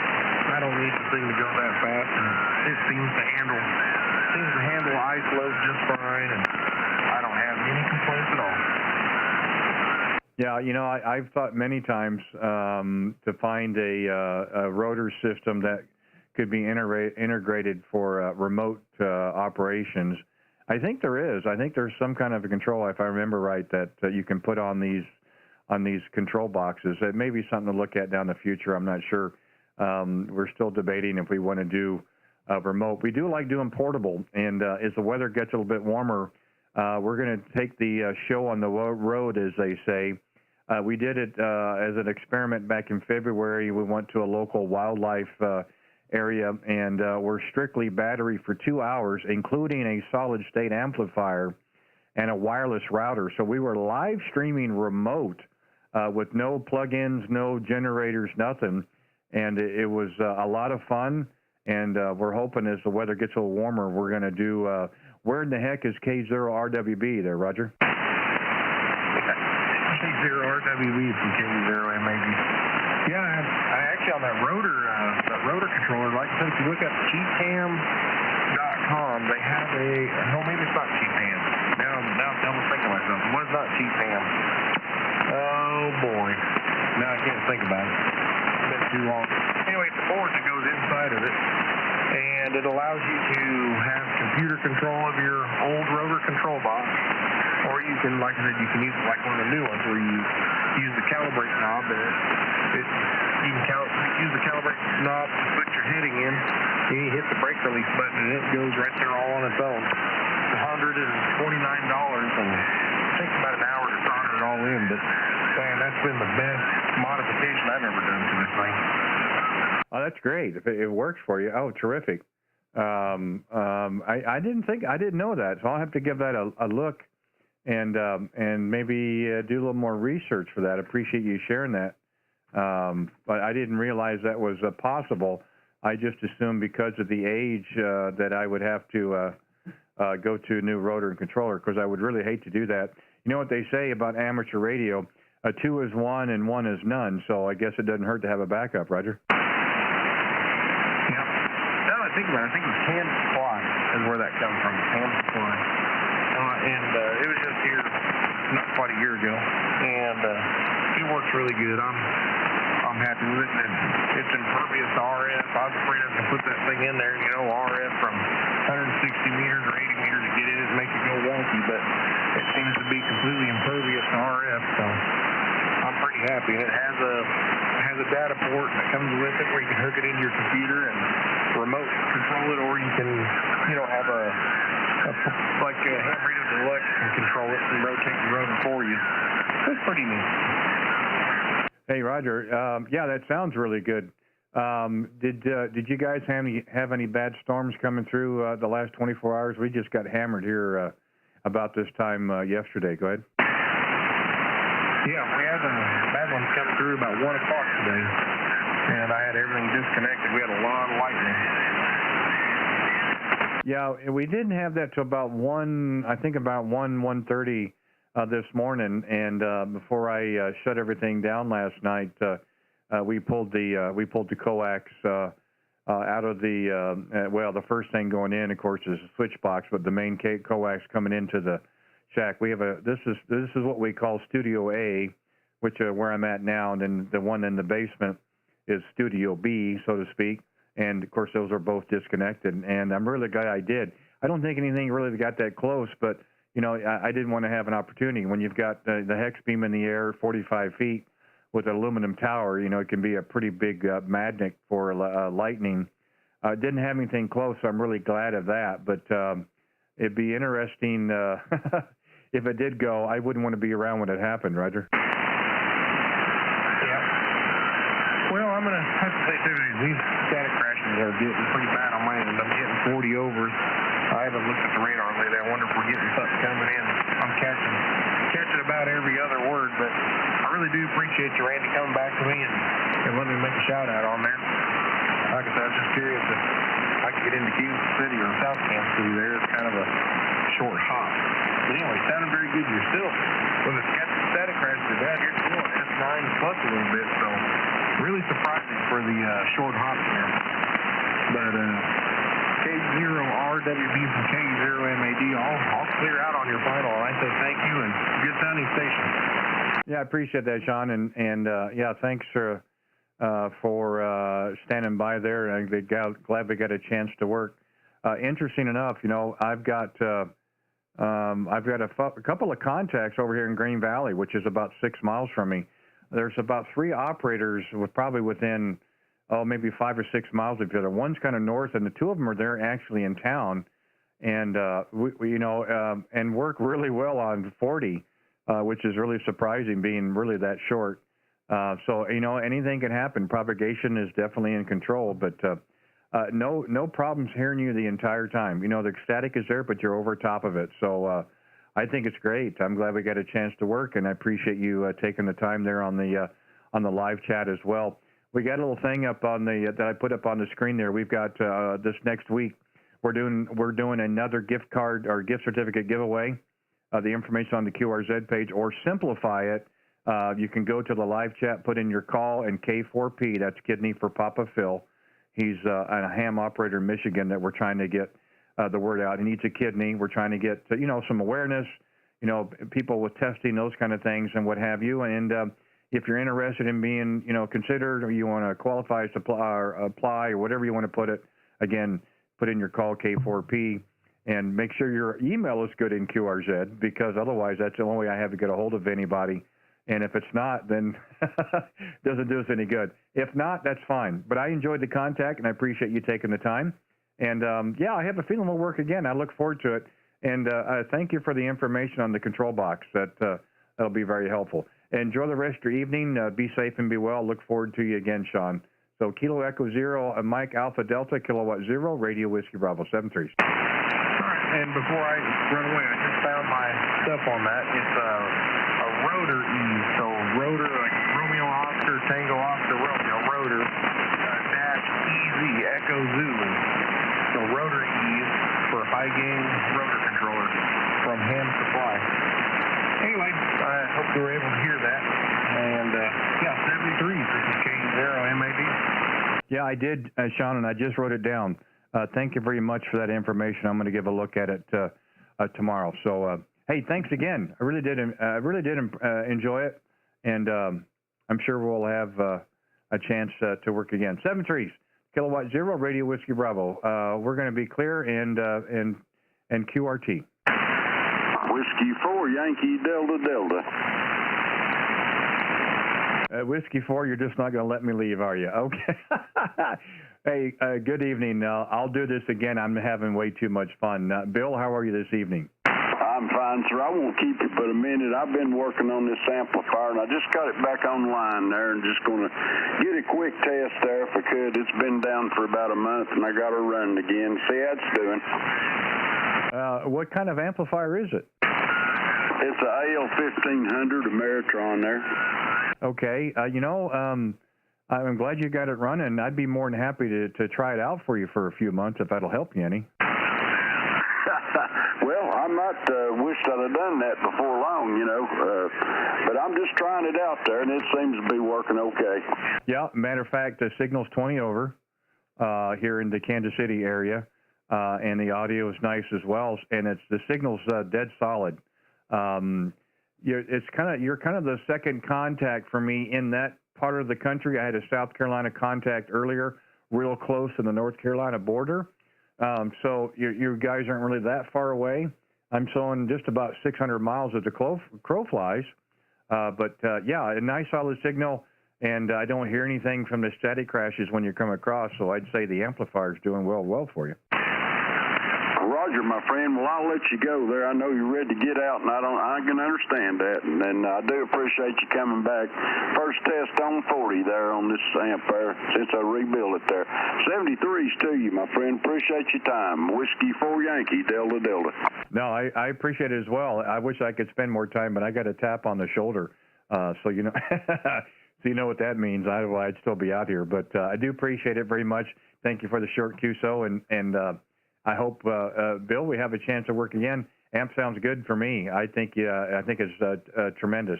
I don't need the thing to go that fast, and it seems to handle ice loads just fine, and I don't have any complaints at all. Yeah, I've thought many times to find a rotor system that could be integrated for remote operations. I think there is. I think there's some kind of a control, if I remember right, that you can put on these control boxes. It may be something to look at down the future. I'm not sure. We're still debating if we want to do remote. We do like doing portable, and as the weather gets a little bit warmer, we're going to take the show on the road, as they say. We did it as an experiment back in February. We went to a local wildlife area, and we're strictly battery for 2 hours, including a solid-state amplifier and a wireless router. So we were live streaming remote with no plug-ins, no generators, nothing. And it was a lot of fun, and we're hoping as the weather gets a little warmer, we're going to do, where in the heck is K0RWB there, Roger? K0RWB from K0MAG. Yeah, I actually on that rotor controller, like I said, if you look up cheapham.com, they have maybe it's not cheapham. Now I'm double thinking myself. What is not cheapham? Oh boy. Now I can't it allows you to have computer control of your old rotor control box, or you can, like I said, you can use it like one of the new ones where you use the calibrate knob, and you can use the calibrate knob to put your heading in, and you hit the brake release button, and it goes right there all on its own. It's $129, and it takes about an hour to solder it all in, but man, that's been the best modification I've ever done to this thing. Oh, that's great. If it works for you, oh, terrific. I didn't know that, so I'll have to give that a look and maybe do a little more research for that. I appreciate you sharing that. But I didn't realize that was possible. I just assumed because of the age that I would have to go to a new rotor and controller, because I would really hate to do that. You know what they say about amateur radio? 2 is 1 and 1 is none, so I guess it doesn't hurt to have a backup, Roger. I think about it. I think it was Hand Supply is where that comes from. Hand Supply, and it was just here not quite a year ago, and it works really good. I'm happy with it. And it's impervious to RF. I was afraid I was gonna put that thing in there, you know, RF from 160 meters or 80 meters to get in it and make it go wonky, but it seems to be completely impervious to RF. So I'm pretty happy. And it has a data port that comes with it where you can hook it into your computer and remote control it, or you can, you know, have like a Ham Radio Deluxe and control it and rotate the rotor for you. It's pretty neat. Hey, Roger. Yeah, that sounds really good. Did you guys have any bad storms coming through the last 24 hours? We just got hammered here about this time yesterday. Go ahead. Yeah, we had a bad one come through about 1 o'clock today, and I had everything disconnected. We had a lot of lightning. Yeah, we didn't have that till about 1:30 this morning, and before I shut everything down last night, we pulled the coax out of the well, the first thing going in, of course, is the switch box, but the main coax coming into the shack. We have this is what we call Studio A, which where I'm at now, and then the one in the basement is Studio B, so to speak. And of course, those are both disconnected. And I'm really glad I did. I don't think anything really got that close, but you know, I didn't want to have an opportunity when you've got the hex beam in the air, 45 feet, with an aluminum tower. You know, it can be a pretty big magnet for lightning. Didn't have anything close, so I'm really glad of that. But it'd be interesting. If it did go, I wouldn't want to be around when it happened, Roger. Yeah. Well, I'm going to have to say, too, these static crashes are getting pretty bad on my end. I'm getting 40 overs. I haven't looked at the radar lately. I wonder if we're getting something coming in. I'm catching about every other word, but I really do appreciate you, Randy, coming back to me and letting me make a shout-out on there. Like I said, I was just curious if I could get into Kansas City or South Kansas City there. It's kind of a short hop. But anyway, sounded very good. You're still, with the static crashes we've had, you're still at S9 plus a little bit, so really surprising for the short hop there. But K0RWB from K0MAD, I'll clear out on your final, all right? So thank you, and good sounding station. Yeah, I appreciate that, Sean, and yeah, thanks for standing by there. I'm glad we got a chance to work. Interesting enough, you know, I've got a couple of contacts over here in Green Valley, which is about 6 miles from me. There's about 3 operators probably within, maybe 5 or 6 miles of each other. One's kind of north, and the 2 of them are there actually in town, and we you know, and work really well on 40, which is really surprising, being really that short. So you know, anything can happen. Propagation is definitely in control, but no problems hearing you the entire time. You know, the static is there, but you're over top of it. So I think it's great. I'm glad we got a chance to work, and I appreciate you taking the time there on the live chat as well. We got a little thing up on the that I put up on the screen there. We've got this next week. We're doing another gift card or gift certificate giveaway. The information on the QRZ page, or simplify it. You can go to the live chat, put in your call, and K4P. That's kidney for Papa Phil. He's a ham operator in Michigan that we're trying to get the word out. He needs a kidney. We're trying to get you know, some awareness. You know, people with testing, those kind of things, and what have you. And if you're interested in being, you know, considered, or you want to qualify, supply, or apply, or whatever you want to put it, again, put in your call K4P, and make sure your email is good in QRZ, because otherwise that's the only way I have to get a hold of anybody. And if it's not, then it doesn't do us any good. If not, that's fine. But I enjoyed the contact, and I appreciate you taking the time. And, yeah, I have a feeling we'll work again. I look forward to it. And thank you for the information on the control box. That'll be very helpful. Enjoy the rest of your evening. Be safe and be well. Look forward to you again, Sean. So Kilo Echo Zero, Mike Alpha Delta, Kilowatt Zero, Radio Whiskey Bravo 73. All right, and before I run away, I just found my stuff on that. It's a rotor E, so rotor, like Romeo Oscar, Tango Oscar, Romeo, rotor, dash EZ, Echo Zulu. So rotor E for high gain rotor controller from Ham Supply. Anyway, I hope you were able to hear that. And, yeah, 73, this is K0RWB. Yeah, I did, Sean, and I just wrote it down. Thank you very much for that information. I'm going to give a look at it tomorrow. So, hey, thanks again. I really did enjoy it, and I'm sure we'll have a chance to work again. 7-3, Kilowatt Zero, Radio Whiskey Bravo. We're going to be clear and QRT. Whiskey 4, Yankee Delta Delta. Whiskey 4, you're just not going to let me leave, are you? Okay. Hey, good evening. I'll do this again. I'm having way too much fun. Bill, how are you this evening? I'm fine, sir. I won't keep you but a minute. I've been working on this amplifier, and I just got it back online there and just going to get a quick test there if I could. It's been down for about a month, and I got to run it again. See how it's doing. What kind of amplifier is it? It's a AL1500 Ameritron there. Okay. I'm glad you got it running. I'd be more than happy to try it out for you for a few months if that'll help you any. Well, I'm not wish I'd have done that before long, but I'm just trying it out there, and it seems to be working okay. Yeah, matter of fact, the signal's 20 over here in the Kansas City area, and the audio is nice as well, and the signal's dead solid. You're kind of the second contact for me in that part of the country. I had a South Carolina contact earlier, real close to the North Carolina border. So you guys aren't really that far away. I'm showing just about 600 miles as the crow flies. But yeah, a nice solid signal, and I don't hear anything from the static crashes when you come across, so I'd say the amplifier's doing well for you. Roger, my friend. Well, I'll let you go there. I know you're ready to get out, and I can understand that. And I do appreciate you coming back. First test on 40 there on this amp there since I rebuilt it there. 73's to you, my friend. Appreciate your time. Whiskey 4 Yankee, Delta Delta. No, I appreciate it as well. I wish I could spend more time, but I got a tap on the shoulder, so you know. So you know what that means. I'd still be out here, but I do appreciate it very much. Thank you for the short QSO, and I hope, Bill, we have a chance to work again. Amp sounds good for me. I think it's tremendous.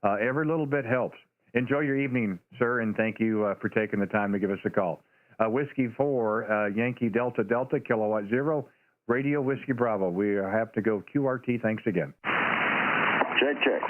Every little bit helps. Enjoy your evening, sir, and thank you for taking the time to give us a call. Whiskey 4, Yankee Delta Delta, Kilowatt Zero, Radio Whiskey Bravo. We have to go QRT. Thanks again. Check.